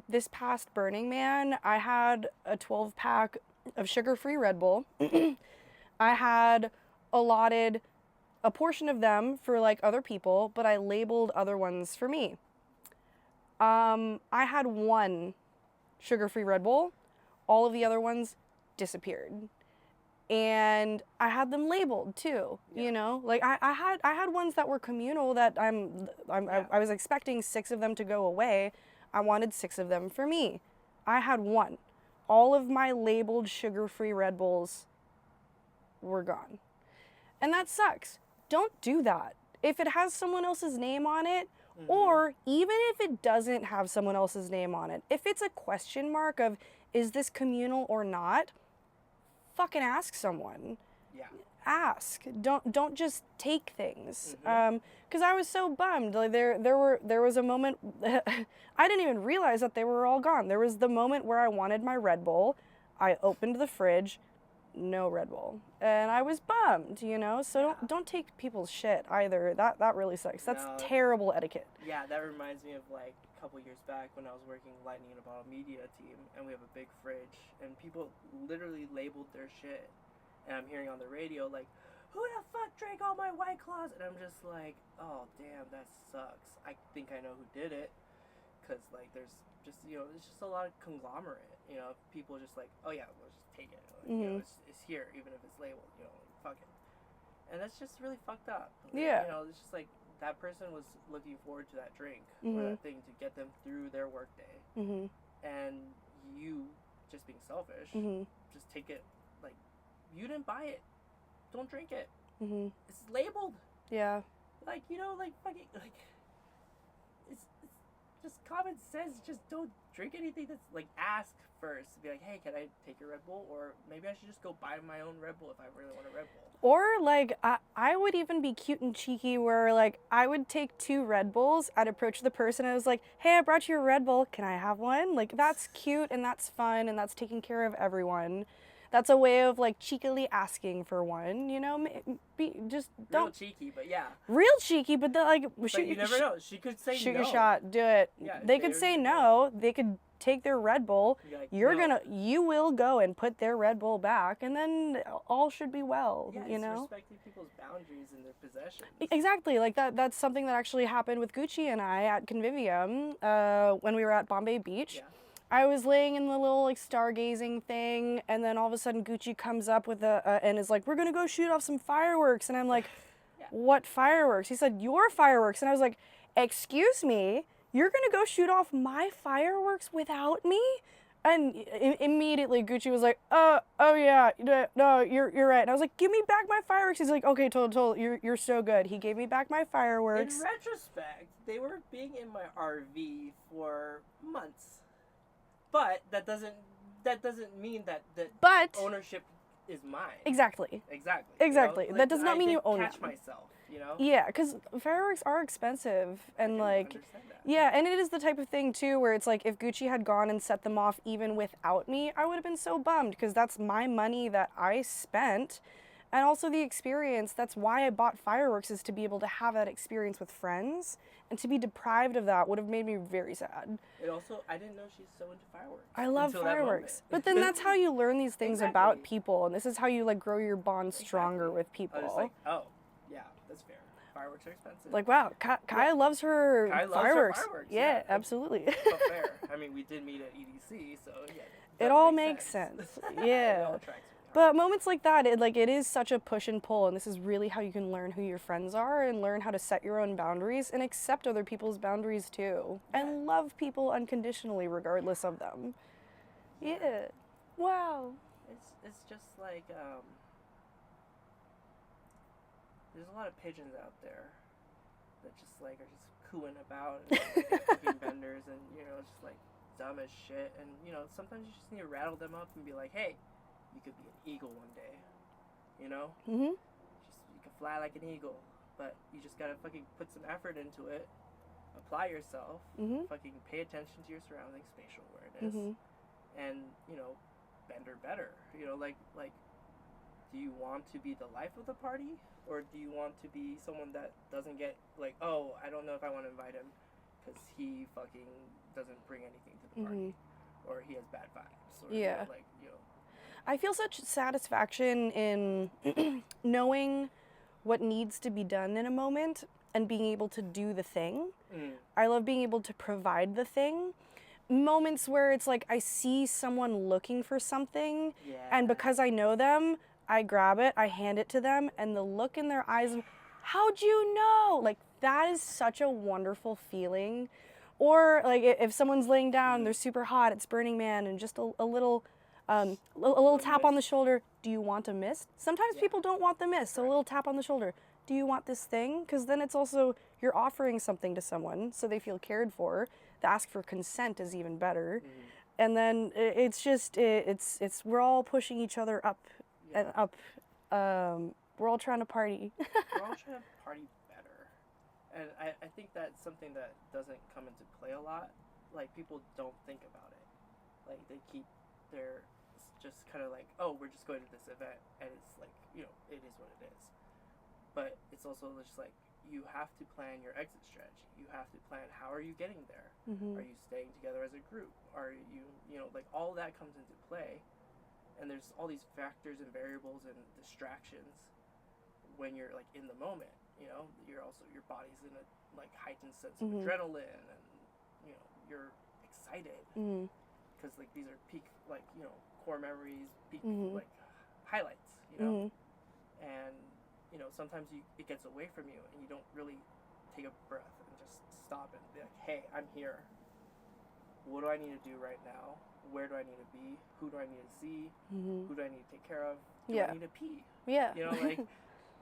S3: This past Burning Man, I had a 12-pack of sugar-free Red Bull. I had allotted a portion of them for, like, other people, but I labeled other ones for me. I had one sugar-free Red Bull. All of the other ones disappeared. And I had them labeled too, you know? Like, I had ones that were communal that I was expecting 6 of them to go away. I wanted 6 of them for me. I had one. All of my labeled sugar-free Red Bulls were gone. And that sucks. Don't do that. If it has someone else's name on it, or even if it doesn't have someone else's name on it, if it's a question mark of, is this communal or not, fucking ask someone.
S1: Yeah.
S3: ask. Don't just take things.
S1: Mhm.
S3: Because I was so bummed. Like there was a moment I didn't even realize that they were all gone. There was the moment where I wanted my Red Bull. I opened the fridge, no Red Bull, and I was bummed. You know, so
S1: Yeah.
S3: don't take people's shit either. That really sucks. That's
S1: No.
S3: terrible etiquette.
S1: Yeah, that reminds me of like a couple years back when I was working Lightning in a Bottle media team, and we have a big fridge, and people literally labeled their shit, and I'm hearing on the radio like, "Who the fuck drank all my White Claws?" And I'm just like, "Oh damn, that sucks. I think I know who did it." Because like there's just it's just a lot of conglomerate, people just like, oh yeah, we'll just take it, like,
S3: Mhm.
S1: it's here even if it's labeled, fuck it. And that's just really fucked up.
S3: Yeah.
S1: It's just like that person was looking forward to that drink or
S3: Mhm.
S1: that thing to get them through their workday,
S3: Mhm.
S1: and you just being selfish,
S3: Mhm.
S1: just take it. Like, you didn't buy it, don't drink it.
S3: Mhm.
S1: It's labeled.
S3: Yeah.
S1: Like, like fucking like it's just common sense. Just don't drink anything that's like, ask first. Be like, hey, can I take your Red Bull? Or maybe I should just go buy my own Red Bull if I really want a Red Bull.
S3: Or like I would even be cute and cheeky where like I would take 2 Red Bulls, I'd approach the person, I was like, hey, I brought you a Red Bull, can I have one? Like, that's cute and that's fun and that's taking care of everyone. That's a way of like cheekily asking for one, you know? Just
S1: Real
S3: don't
S1: cheeky, but yeah.
S3: real cheeky, but then like
S1: But you never know. She could say
S3: shoot
S1: no.
S3: your shot, do it.
S1: Yeah,
S3: They could say no, they could take their Red Bull.
S1: Like,
S3: You're
S1: no.
S3: you will go and put their Red Bull back, and then all should be well.
S1: Yeah,
S3: you
S1: it's
S3: know,
S1: respecting people's boundaries and their possessions.
S3: Exactly. Like that's something that actually happened with Gucci and I at Convivium when we were at Bombay Beach.
S1: Yeah.
S3: I was laying in the little like stargazing thing, and then all of a sudden Gucci comes up with and is like, "We're gonna go shoot off some fireworks," and I'm like,
S1: Yeah.
S3: "What fireworks?" He said, "Your fireworks," and I was like, "Excuse me, you're gonna go shoot off my fireworks without me?" And immediately Gucci was like, oh yeah, no, you're right." And I was like, "Give me back my fireworks." He's like, "Okay, total, you're so good." He gave me back my fireworks.
S1: In retrospect, they were being in my RV for months. But that doesn't mean that
S3: But
S1: ownership is mine.
S3: exactly.
S1: Exactly.
S3: That does not mean you own
S1: catch
S3: them.
S1: myself,
S3: Yeah, because fireworks are expensive, and
S1: I
S3: like,
S1: understand that.
S3: yeah, and it is the type of thing too where it's like if Gucci had gone and set them off even without me, I would have been so bummed because that's my money that I spent, and also the experience. That's why I bought fireworks, is to be able to have that experience with friends, and to be deprived of that would have made me very sad.
S1: It also, I didn't know she's so into fireworks.
S3: I love
S1: until that
S3: fireworks,
S1: moment.
S3: but then that's how you learn these things about
S1: Exactly.
S3: people, and this is how you like grow your bond stronger with
S1: I
S3: people.
S1: was like, oh, yeah, that's fair. Fireworks are expensive.
S3: Like, wow, Kai loves her
S1: Kai loves her
S3: fireworks.
S1: fireworks,
S3: Yeah,
S1: yeah.
S3: absolutely.
S1: But fair. I mean, we did meet at EDC, so yeah.
S3: It
S1: does
S3: all
S1: make
S3: makes sense.
S1: It
S3: Yeah.
S1: all tracks really hard.
S3: But moments like that, it is such a push and pull, and this is really how you can learn who your friends are and learn how to set your own boundaries and accept other people's boundaries too, and love people unconditionally regardless of them. Yeah. Wow.
S1: It's just like there's a lot of pigeons out there that just like are just cooing about and fucking vendors and just like dumb as shit, and sometimes you just need to rattle them up and be like, hey, you could be an eagle one day,
S3: Mhm.
S1: you can fly like an eagle, but you just gotta fucking put some effort into it, apply yourself,
S3: Mhm.
S1: fucking pay attention to your surroundings, spatial awareness,
S3: Mhm.
S1: and bender better. Like do you want to be the life of the party, or do you want to be someone that doesn't get like, oh, I don't know if I want to invite him because he fucking doesn't bring anything to the party, or he has bad vibes, or
S3: Yeah.
S1: like
S3: I feel such satisfaction in knowing what needs to be done in a moment and being able to do the thing. I love being able to provide the thing. Moments where it's like I see someone looking for something,
S1: yeah,
S3: and because I know them, I grab it, I hand it to them, and the look in their eyes of, how'd you know? Like, that is such a wonderful feeling. Or like if someone's laying down, they're super hot, it's Burning Man, and just a little tap on the shoulder. Do you want a mist? Sometimes people don't want the mist, so a little tap on the shoulder. Do you want this thing? Because then it's also, you're offering something to someone so they feel cared for. The ask for consent is even better. And then it's just, it's we're all pushing each other up and up We're all trying to party.
S1: We're all trying to party better. And I think that's something that doesn't come into play a lot. Like, people don't think about it. Like, they keep their, just kind of like, oh, we're just going to this event. And it's like, you know, it is what it is. But it's also just like, you have to plan your exit strategy. You have to plan, how are you getting there?
S3: Mm-hmm.
S1: Are you staying together as a group? Are you, you know, like, all that comes into play. And there's all these factors and variables and distractions when you're like in the moment. You know, you're also, your body's in a like heightened sense of adrenaline, and you know, you're excited because like these are peak, like, you know, core memories, peak like highlights, you know. And you know, sometimes it gets away from you and you don't really take a breath and just stop and be like, hey, I'm here. What do I need to do right now? Where do I need to be? Who do I need to see? Who do I need to take care of? Do I need to pee?
S3: Yeah.
S1: You know, like,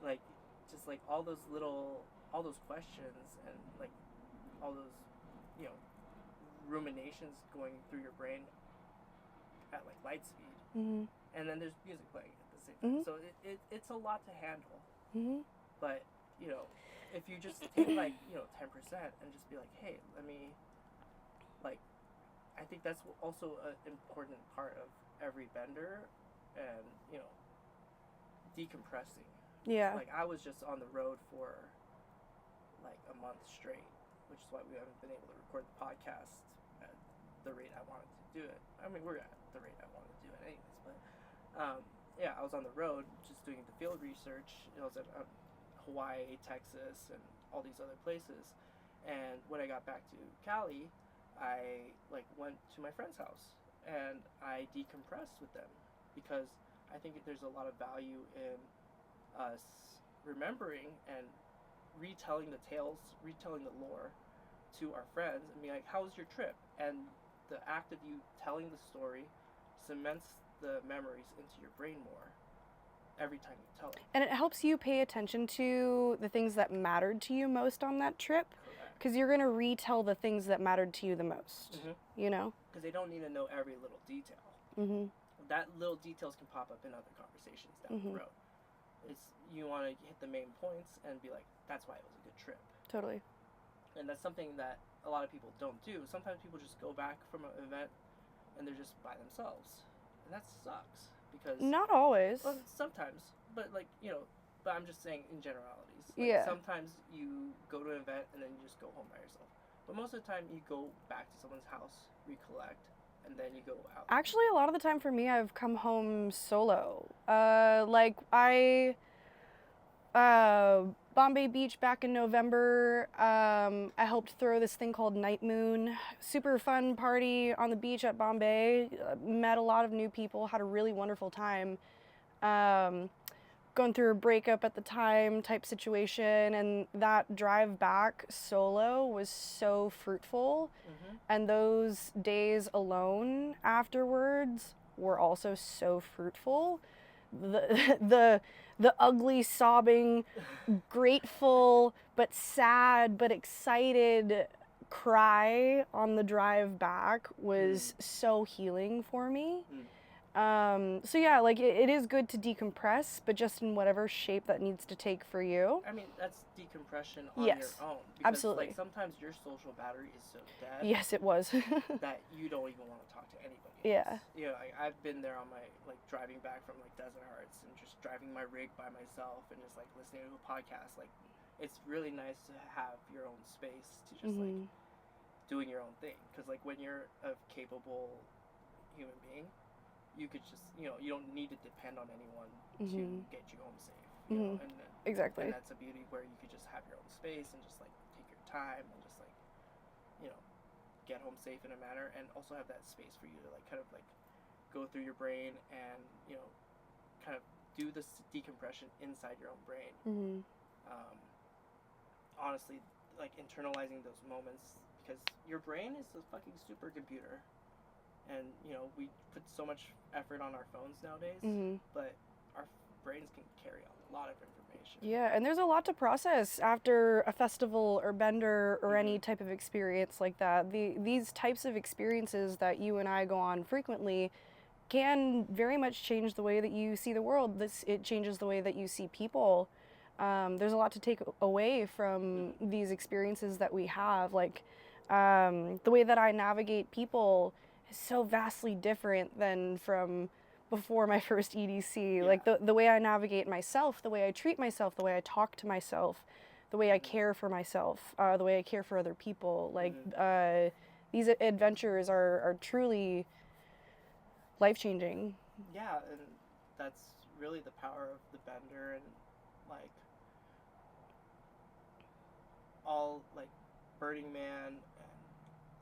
S1: like, just like all those questions and like all those, you know, ruminations going through your brain at like light speed. And then there's music playing at the same time. So it's a lot to handle. But, you know, if you just take like, you know, 10% and just be like, hey, let me, like, I think that's also an important part of every bender, and, you know, decompressing.
S3: Yeah.
S1: Like, I was just on the road for like a month straight, which is why we haven't been able to record the podcast at the rate I wanted to do it. I mean, we're at the rate I wanted to do it anyways, but yeah, I was on the road just doing the field research. I was at Hawaii, Texas, and all these other places. And when I got back to Cali, I like went to my friend's house and I decompressed with them, because I think there's a lot of value in us remembering and retelling the tales, retelling the lore to our friends and be like, how was your trip? And the act of you telling the story cements the memories into your brain more every time you tell it.
S3: And it helps you pay attention to the things that mattered to you most on that trip. Because you're going to retell the things that mattered to you the most, you know?
S1: Because they don't need to know every little detail. That little details can pop up in other conversations down the road. It's, you want to hit the main points and be like, that's why it was a good trip.
S3: Totally.
S1: And that's something that a lot of people don't do. Sometimes people just go back from an event and they're just by themselves. And that sucks. Because
S3: not always.
S1: Well, sometimes. But like, you know, but I'm just saying in generalities. Like, sometimes you go to an event and then you just go home by yourself. But most of the time you go back to someone's house, recollect, and then you go out.
S3: Actually, a lot of the time for me, I've come home solo. Bombay Beach back in November, I helped throw this thing called Night Moon. Super fun party on the beach at Bombay. Met a lot of new people, had a really wonderful time. Going through a breakup at the time type situation, and that drive back solo was so fruitful. And those days alone afterwards were also so fruitful. The ugly, sobbing, grateful, but sad, but excited cry on the drive back was so healing for me. So yeah, like it is good to decompress, but just in whatever shape that needs to take for you.
S1: I mean, that's decompression on your own. Because,
S3: absolutely.
S1: Like, sometimes your social battery is so dead.
S3: Yes, it was.
S1: that you don't even want to talk to anybody else.
S3: Yeah.
S1: You know, like, I've been there on my, like, driving back from, like, Desert Hearts and just driving my rig by myself and just, like, listening to a podcast. Like, it's really nice to have your own space to just, like, doing your own thing. Because, like, when you're a capable human being, you could just, you know, you don't need to depend on anyone to get you home safe. You know? And
S3: exactly.
S1: And that's a beauty where you could just have your own space and just, like, take your time and just, like, you know, get home safe in a manner, and also have that space for you to, like, kind of, like, go through your brain and, you know, kind of do this decompression inside your own brain. Honestly, like, internalizing those moments, because your brain is a fucking supercomputer. And, you know, we put so much effort on our phones nowadays, but our brains can carry a lot of information.
S3: Yeah, and there's a lot to process after a festival or bender or any type of experience like that. These types of experiences that you and I go on frequently can very much change the way that you see the world. It changes the way that you see people. There's a lot to take away from these experiences that we have. Like the way that I navigate people is so vastly different than from before my first EDC. Like the way I navigate myself, the way I treat myself, the way I talk to myself, the way I care for myself, the way I care for other people. Like these adventures are truly life-changing.
S1: Yeah, and that's really the power of the Bender, and like all like Burning Man and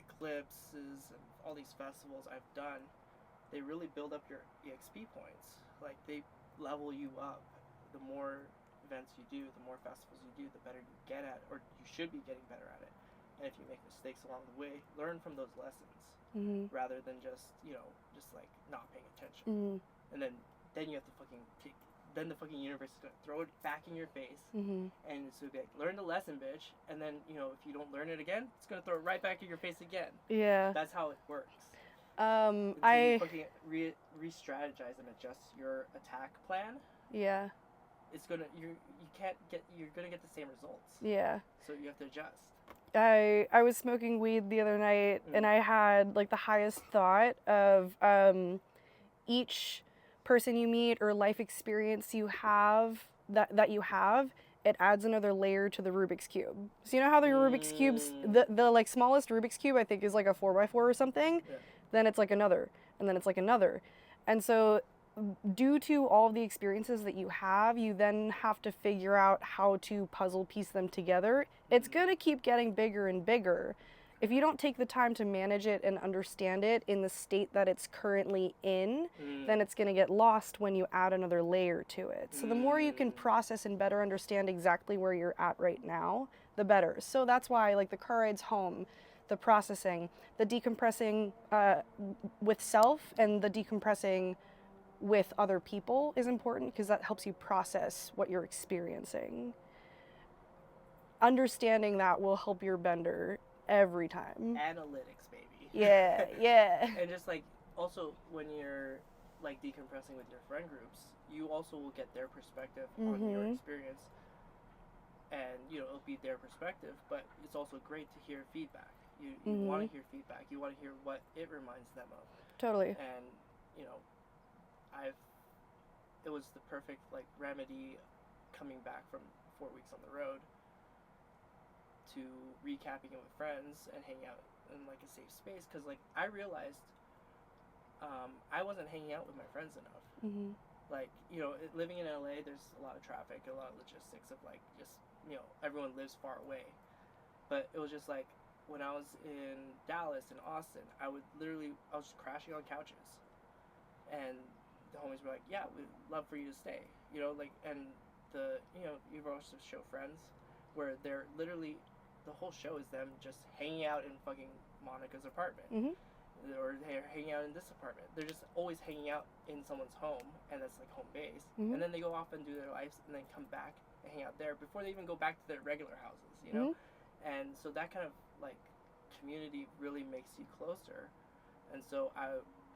S1: Eclipses and all these festivals I've done, they really build up your EXP points. Like they level you up. The more events you do, the more festivals you do, the better you get at, or you should be getting better at it. And if you make mistakes along the way, learn from those lessons rather than just just like not paying attention. And then you have to fucking take. Then the fucking universe is gonna throw it back in your face, and so be like, learn the lesson, bitch. And then if you don't learn it again, it's gonna throw it right back in your face again.
S3: Yeah.
S1: That's how it works.
S3: I
S1: fucking re-strategize and adjust your attack plan.
S3: Yeah.
S1: It's gonna you're gonna get the same results.
S3: Yeah.
S1: So you have to adjust.
S3: I was smoking weed the other night, and I had like the highest thought of each person you meet or life experience you have that you have, it adds another layer to the Rubik's Cube. So you know how the Rubik's Cubes, the like smallest Rubik's Cube I think is like a 4x4 or something, then it's like another, and then it's like another. And so due to all the experiences that you have, you then have to figure out how to puzzle piece them together. It's gonna keep getting bigger and bigger. If you don't take the time to manage it and understand it in the state that it's currently in, then it's going to get lost when you add another layer to it. So the more you can process and better understand exactly where you're at right now, the better. So that's why like the car rides home, the processing, the decompressing with self and the decompressing with other people is important because that helps you process what you're experiencing. Understanding that will help your bender every time.
S1: Analytics, baby.
S3: Yeah, yeah.
S1: And just like also when you're like decompressing with your friend groups, you also will get their perspective on your experience, and it'll be their perspective. But it's also great to hear feedback. You want to hear feedback. You want to hear what it reminds them of.
S3: Totally.
S1: And it was the perfect like remedy coming back from 4 weeks on the road to recapping it with friends and hanging out in like a safe space, because like I realized I wasn't hanging out with my friends enough. Like living in LA, there's a lot of traffic, a lot of logistics of like just everyone lives far away. But it was just like when I was in Dallas and Austin, I was just crashing on couches, and the homies were like, yeah, we'd love for you to stay, and you've also show friends where they're literally, the whole show is them just hanging out in fucking Monica's apartment, or they're hanging out in this apartment. They're just always hanging out in someone's home, and that's like home base, and then they go off and do their lives, and then come back and hang out there before they even go back to their regular houses, and so that kind of like community really makes you closer. And so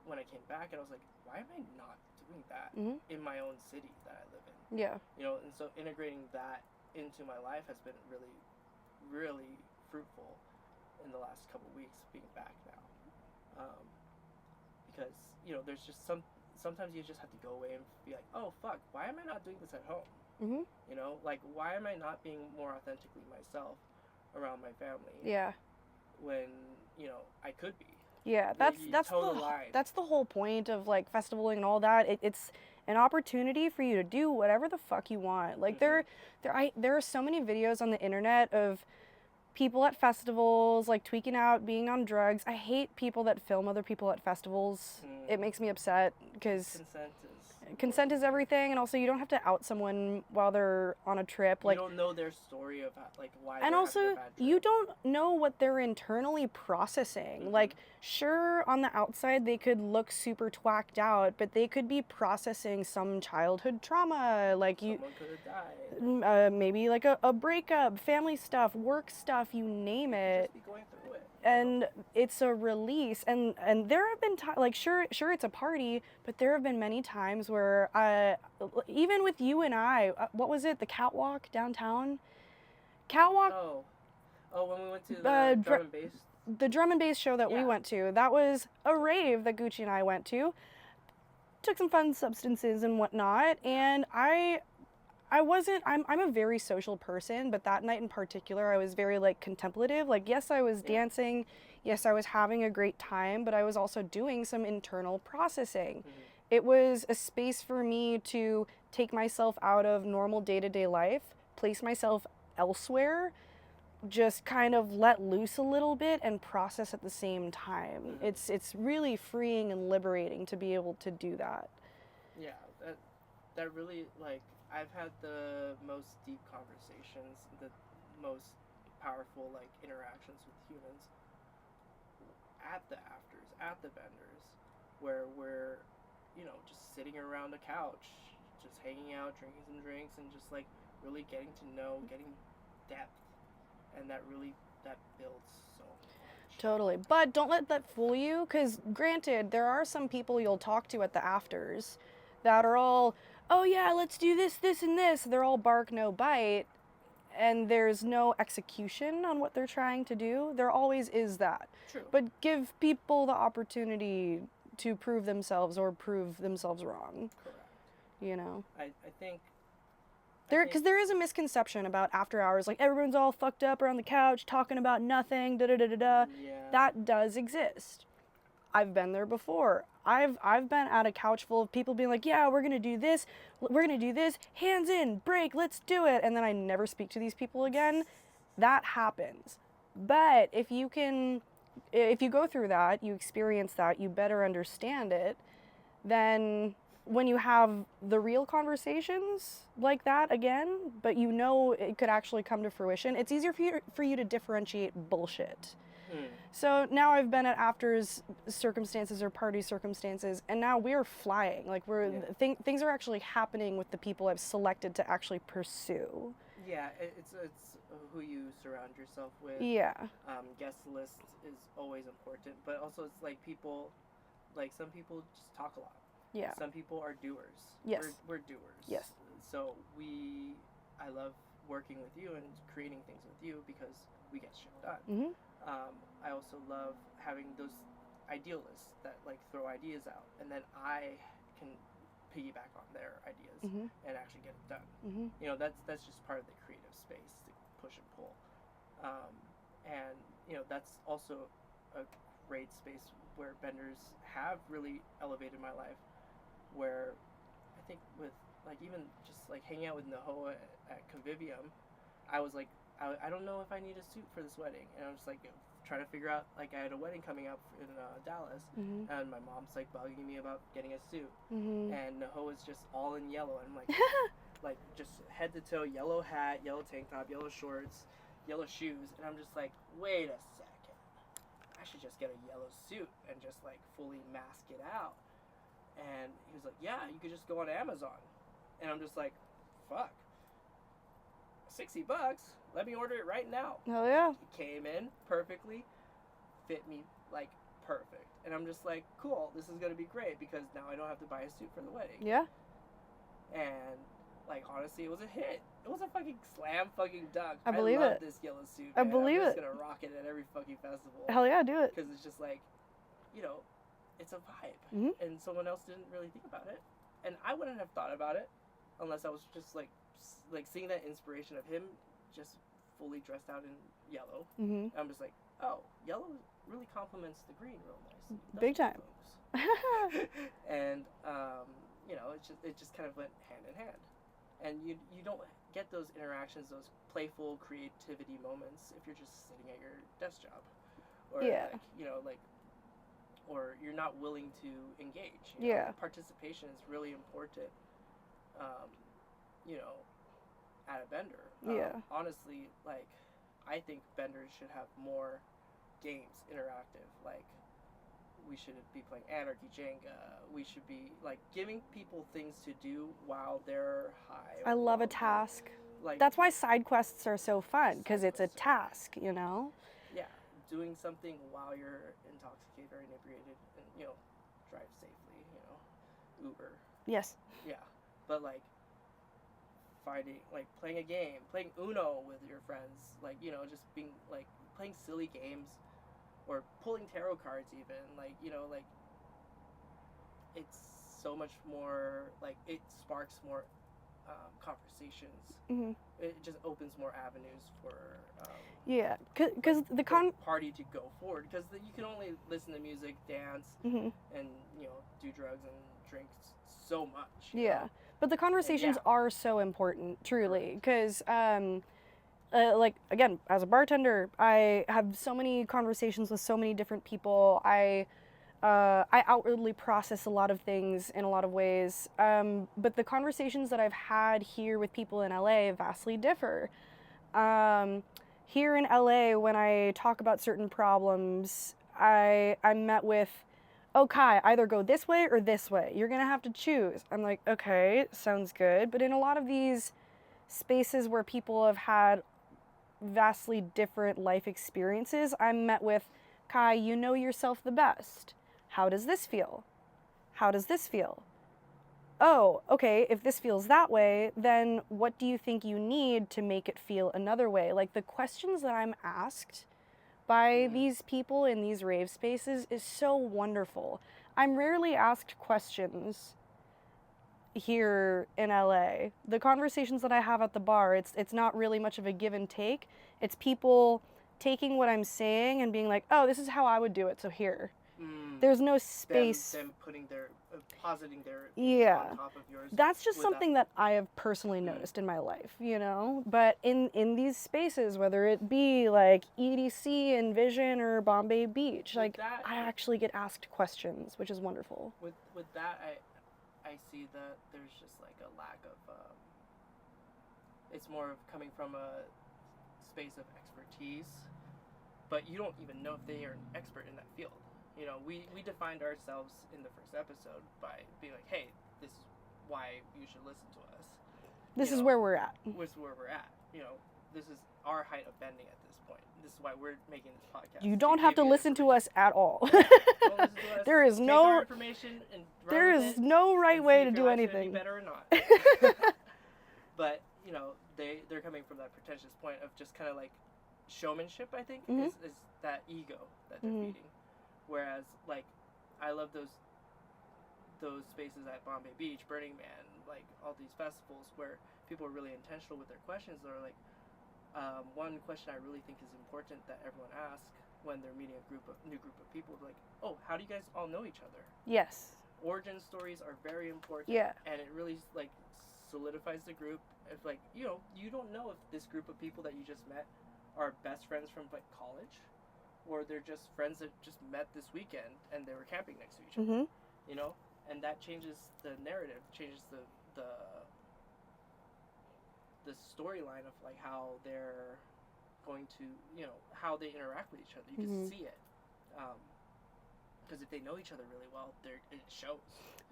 S1: when I came back, and I was like, why am I not doing that in my own city that I live in?
S3: Yeah.
S1: And so integrating that into my life has been really, really fruitful in the last couple weeks being back now. Because, there's just sometimes you just have to go away and be like, oh, fuck, why am I not doing this at home? Like, why am I not being more authentically myself around my family?
S3: Yeah.
S1: When, I could be.
S3: Yeah, that's the whole point of like festivaling and all that. It's an opportunity for you to do whatever the fuck you want. Like there are so many videos on the internet of people at festivals like tweaking out, being on drugs. I hate people that film other people at festivals. It makes me upset because consent is everything, and also you don't have to out someone while they're on a trip. Like
S1: you don't know their story of like why.
S3: And also, you don't know what they're internally processing. Like, sure, on the outside they could look super twacked out, but they could be processing some childhood trauma. Like
S1: someone could have died.
S3: Maybe like a breakup, family stuff, work stuff, you name it.
S1: Just be going through it.
S3: and it's a release, and there have been like, sure it's a party, but there have been many times where even with you and I, what was it, the catwalk downtown, catwalk,
S1: Oh, when we went to
S3: uh,
S1: the drum and bass.
S3: the drum and bass show that we
S1: Yeah.
S3: went to, that was a rave that Gucci and I went to, took some fun substances and whatnot, and I wasn't, I'm a very social person, but that night in particular, I was very like contemplative. Like, yes, I was dancing, yes, I was having a great time, but I was also doing some internal processing. It was a space for me to take myself out of normal day-to-day life, place myself elsewhere, just kind of let loose a little bit and process at the same time. It's really freeing and liberating to be able to do that.
S1: Yeah, that really, like, I've had the most deep conversations, the most powerful, like, interactions with humans at the afters, at the vendors, where we're, just sitting around a couch, just hanging out, drinking some drinks, and just, like, really getting to know, getting depth, and that builds so much.
S3: Totally. But don't let that fool you, because granted, there are some people you'll talk to at the afters that are all, oh yeah, let's do this, this, and this. They're all bark, no bite, and there's no execution on what they're trying to do. There always is that.
S1: True.
S3: But give people the opportunity to prove themselves or prove themselves wrong.
S1: Correct. I think...
S3: Because there is a misconception about after hours, like everyone's all fucked up around the couch talking about nothing, da-da-da-da-da.
S1: Yeah.
S3: That does exist. I've been there before. I've been at a couch full of people being like, yeah, we're going to do this, hands in, break, let's do it. And then I never speak to these people again. That happens. But if you go through that, you experience that, you better understand it, then when you have the real conversations like that again, but it could actually come to fruition, it's easier for you to differentiate bullshit. So now I've been at afters circumstances or party circumstances, and now we're flying. Like things are actually happening with the people I've selected to actually pursue.
S1: Yeah, it's who you surround yourself with.
S3: Yeah.
S1: Guest list is always important, but also it's like people, like some people just talk a lot.
S3: Yeah.
S1: Some people are doers.
S3: Yes.
S1: We're doers.
S3: Yes.
S1: So I love working with you and creating things with you because we get shit done.
S3: Mm-hmm.
S1: I also love having those idealists that like throw ideas out, and then I can piggyback on their ideas and actually get it done.
S3: Mm-hmm.
S1: That's just part of the creative space to push and pull, and that's also a great space where benders have really elevated my life. Where I think with like even just like hanging out with Nahoa at Convivium, I was like, I don't know if I need a suit for this wedding, and I was like trying to figure out, like, I had a wedding coming up in Dallas, and my mom's like bugging me about getting a suit, and Nahoa's just all in yellow, and I'm like, like just head to toe, yellow hat, yellow tank top, yellow shorts, yellow shoes, and I'm just like, wait a second, I should just get a yellow suit and just like fully mask it out. And he was like, yeah, you could just go on Amazon. And I'm just like, fuck. $60? Let me order it right now.
S3: Oh, yeah.
S1: It came in perfectly, fit me like perfect. And I'm just like, cool, this is going to be great because now I don't have to buy a suit for the wedding.
S3: Yeah.
S1: And, like, honestly, it was a hit. It was a fucking slam fucking dunk.
S3: I believe
S1: love
S3: it.
S1: this yellow suit,
S3: I
S1: man.
S3: believe
S1: I'm just
S3: it.
S1: going to rock it at every fucking festival.
S3: Hell yeah, do it.
S1: Because it's just like, it's a vibe, and someone else didn't really think about it, and I wouldn't have thought about it unless I was just like seeing that inspiration of him just fully dressed out in yellow. I'm just like, oh, yellow really complements the green real nicely.
S3: Big time.
S1: And it just kind of went hand in hand, and you don't get those interactions, those playful creativity moments if you're just sitting at your desk job, or or you're not willing to engage. Participation is really important, at a bender. Honestly, like, I think benders should have more games, interactive. Like, we should be playing Anarchy, Jenga. We should be, like, giving people things to do while they're high.
S3: I love a task.
S1: Like,
S3: that's why side quests are so fun, because it's a task,
S1: Yeah. doing something while you're intoxicated or inebriated and, drive safely, Uber.
S3: Yes.
S1: Yeah. But, like, playing a game, playing Uno with your friends, just being, playing silly games or pulling tarot cards even, it's so much more, it sparks more conversations.
S3: Mm-hmm.
S1: It just opens more avenues for
S3: yeah, because the
S1: party to go forward, because you can only listen to music, dance,
S3: mm-hmm.
S1: and do drugs and drink so much.
S3: Yeah, but the conversations are so important, truly, because again, as a bartender, I have so many conversations with so many different people. I outwardly process a lot of things in a lot of ways, but the conversations that I've had here with people in LA vastly differ. Here in LA, when I talk about certain problems, I'm met with, oh, Kai, either go this way or this way. You're going to have to choose. I'm like, okay, sounds good. But in a lot of these spaces where people have had vastly different life experiences, I'm met with, Kai, you know yourself the best. How does this feel? How does this feel? Oh, okay, if this feels that way, then what do you think you need to make it feel another way? Like, the questions that I'm asked by these people in these rave spaces is so wonderful. I'm rarely asked questions here in LA. The conversations that I have at the bar, it's not really much of a give and take. It's people taking what I'm saying and being like, oh, this is how I would do it, so here. There's no space.
S1: Them putting their, positing their
S3: on
S1: top of yours.
S3: That's just something that I have personally noticed in my life, But in these spaces, whether it be like EDC, Envision, or Bombay Beach, I actually get asked questions, which is wonderful.
S1: With that, I see that there's just like a lack of, it's more of coming from a space of expertise, but you don't even know if they are an expert in that field. We defined ourselves in the first episode by being like, hey, this is why you should listen to us.
S3: This is where we're at.
S1: This is where we're at. This is our height of bending at this point. This is why we're making this podcast.
S3: You don't have to listen to us at all.
S1: Don't listen to us.
S3: There is
S1: Take our information and run
S3: there
S1: with
S3: is
S1: it
S3: no right way to do
S1: Be
S3: anything.
S1: better or not. But they're coming from that pretentious point of just kind of like showmanship. I think is that ego that they're feeding. Whereas, I love those spaces at Bombay Beach, Burning Man, all these festivals where people are really intentional with their questions. They're like, one question I really think is important that everyone asks when they're meeting a new group of people, like, oh, how do you guys all know each other?
S3: Yes.
S1: Origin stories are very important.
S3: Yeah.
S1: And it really, solidifies the group. If, you don't know if this group of people that you just met are best friends from, college, or they're just friends that just met this weekend and they were camping next to each other, and that changes the narrative, changes the storyline of how they're going to, how they interact with each other. You can see it, because if they know each other really well, it shows.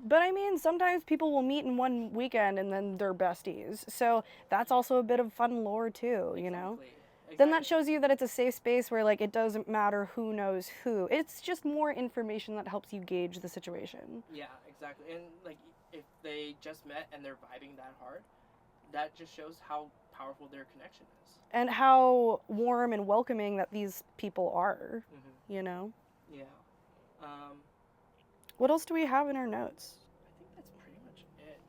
S3: But I mean, sometimes people will meet in one weekend and then they're besties, so that's also a bit of fun lore too,
S1: Exactly.
S3: Then that shows you that it's a safe space where, it doesn't matter who knows who. It's just more information that helps you gauge the situation.
S1: Yeah, exactly. And, if they just met and they're vibing that hard, that just shows how powerful their connection is.
S3: And how warm and welcoming that these people are,
S1: Yeah.
S3: What else do we have in our notes?
S1: I think that's pretty much it.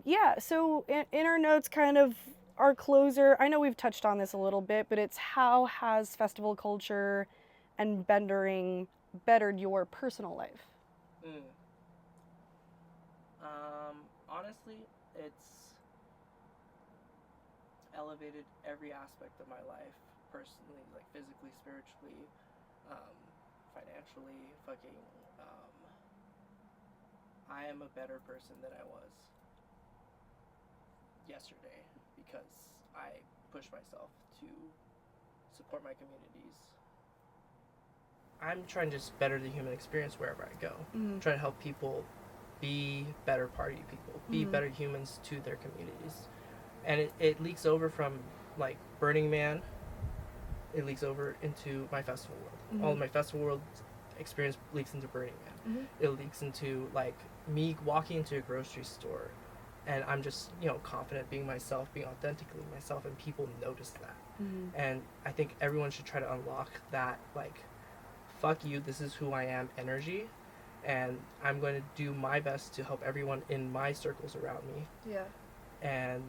S3: Yeah, so in our notes, kind of our closer, I know we've touched on this a little bit, but it's how has festival culture and bendering bettered your personal life?
S1: Honestly, it's elevated every aspect of my life, personally, physically, spiritually, financially, I am a better person than I was yesterday because I pushed myself to support my communities. I'm trying to just better the human experience wherever I go. Trying to help people be better party people, be better humans to their communities. And it leaks over from like Burning Man, it leaks over into my festival world.
S3: Mhm.
S1: All of my festival world experience leaks into Burning Man.
S3: Mhm.
S1: It leaks into like me walking into a grocery store, and I'm just confident being myself, being authentically myself, and people notice that.
S3: Mhm.
S1: And I think everyone should try to unlock that, like, fuck you, this is who I am energy, and I'm going to do my best to help everyone in my circles around me.
S2: Yeah.
S1: And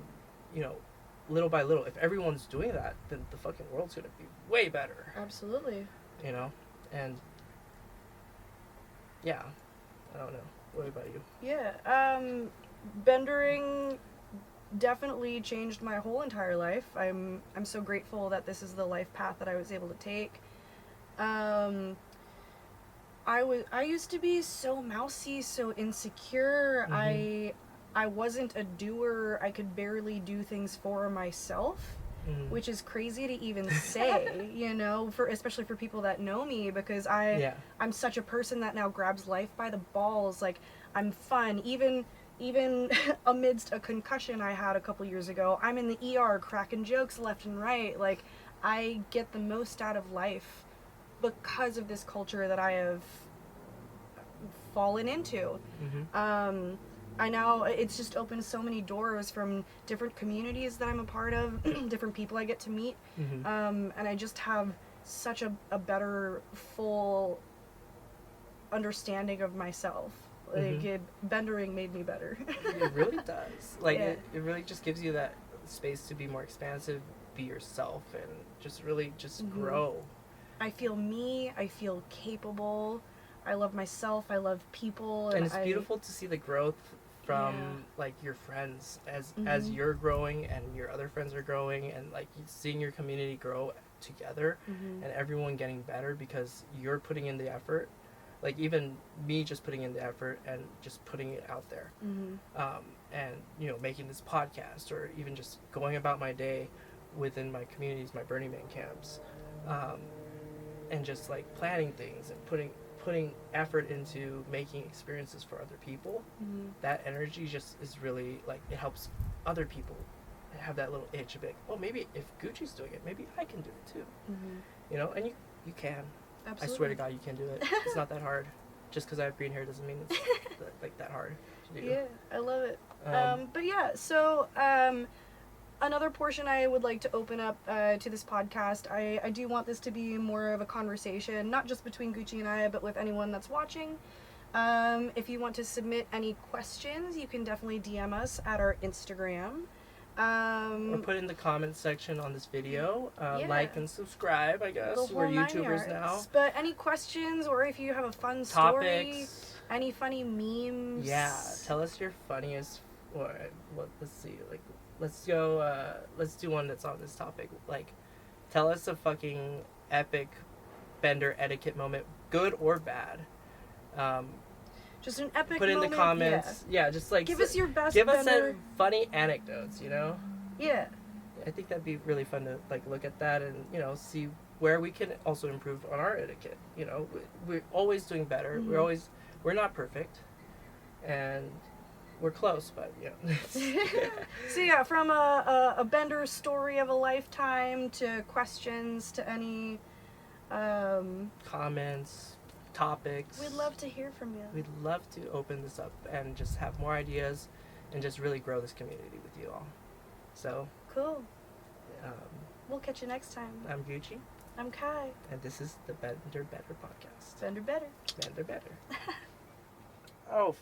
S1: little by little, if everyone's doing that, then the fucking world's going to be way better.
S2: Absolutely.
S1: And yeah, I don't know. What about you?
S3: Yeah. Bendering definitely changed my whole entire life. I'm so grateful that this is the life path that I was able to take. I used to be so mousy, so insecure.
S1: Mhm.
S3: I wasn't a doer. I could barely do things for myself,
S1: Mhm.
S3: which is crazy to even say, especially for people that know me, because
S1: Yeah.
S3: I'm such a person that now grabs life by the balls. Like, I'm fun, even amidst a concussion I had a couple years ago. I'm in the ER cracking jokes left and right. Like, I get the most out of life because of this culture that I have fallen into.
S1: Mhm.
S3: It's just opened so many doors from different communities that I'm a part of, different people I get to meet,
S1: Mhm.
S3: and I just have such a better, full understanding of myself. Like,
S1: Mhm.
S3: Bendering made me better.
S1: It really does. Like,
S3: Yeah.
S1: it really just gives you that space to be more expansive, be yourself, and just really just
S3: Mhm.
S1: grow.
S3: I feel me. I feel capable. I love myself. I love people,
S1: And it's beautiful to see the growth from
S3: Yeah.
S1: like your friends as
S3: Mhm.
S1: you're growing and your other friends are growing, and like seeing your community grow together,
S3: Mhm.
S1: and everyone getting better because you're putting in the effort. Like, even me just putting in the effort and just putting it out there,
S3: Mhm.
S1: and making this podcast, or even just going about my day within my communities, my Burning Man camps, um, and just like planning things and putting effort into making experiences for other people.
S3: Mhm.
S1: That energy just is really like, it helps other people have that little itch of it. Oh, maybe if Gucci's doing it, maybe I can do it too.
S3: Mhm.
S1: And you can.
S3: Absolutely.
S1: I swear to God, you can do it. It's not that hard. Just because I have green hair doesn't mean it's like that hard to do.
S3: Yeah, I love it.
S1: Um,
S3: But yeah, so another portion I would like to open up to this podcast. I do want this to be more of a conversation, not just between Gucci and I, but with anyone that's watching. If you want to submit any questions, you can definitely DM us at our Instagram.
S1: or put in the comments section on this video.
S3: Yeah.
S1: Like and subscribe, I
S3: The
S1: guess.
S3: whole
S1: We're
S3: 9
S1: YouTubers
S3: yards.
S1: now.
S3: But any questions, or if you have a fun story,
S1: Topics.
S3: any funny memes.
S1: Yeah, tell us your funniest. Or let's see. Like, let's go. Let's do one that's on this topic. Like, tell us a fucking epic bender etiquette moment, good or bad.
S3: Just an epic
S1: Put in
S3: moment.
S1: the comments. Yeah, just like
S3: Give us your best
S1: give us
S3: bender.
S1: a funny anecdotes.
S3: Yeah.
S1: I think that'd be really fun to like look at that and see where we can also improve on our etiquette. We're always doing better.
S3: Mhm.
S1: We're not perfect, and we're close, but
S3: So yeah, from a bender story of a lifetime to questions to any
S1: comments, topics.
S3: we'd love to hear from you.
S1: We'd love to open this up and just have more ideas, and just really grow this community with you all. So,
S3: Cool.
S1: um,
S3: We'll catch you next time.
S1: I'm Gucci,
S3: I'm Kai.
S1: and this is the Bender Better podcast.
S3: Bender better.
S1: Bender Better. Oh.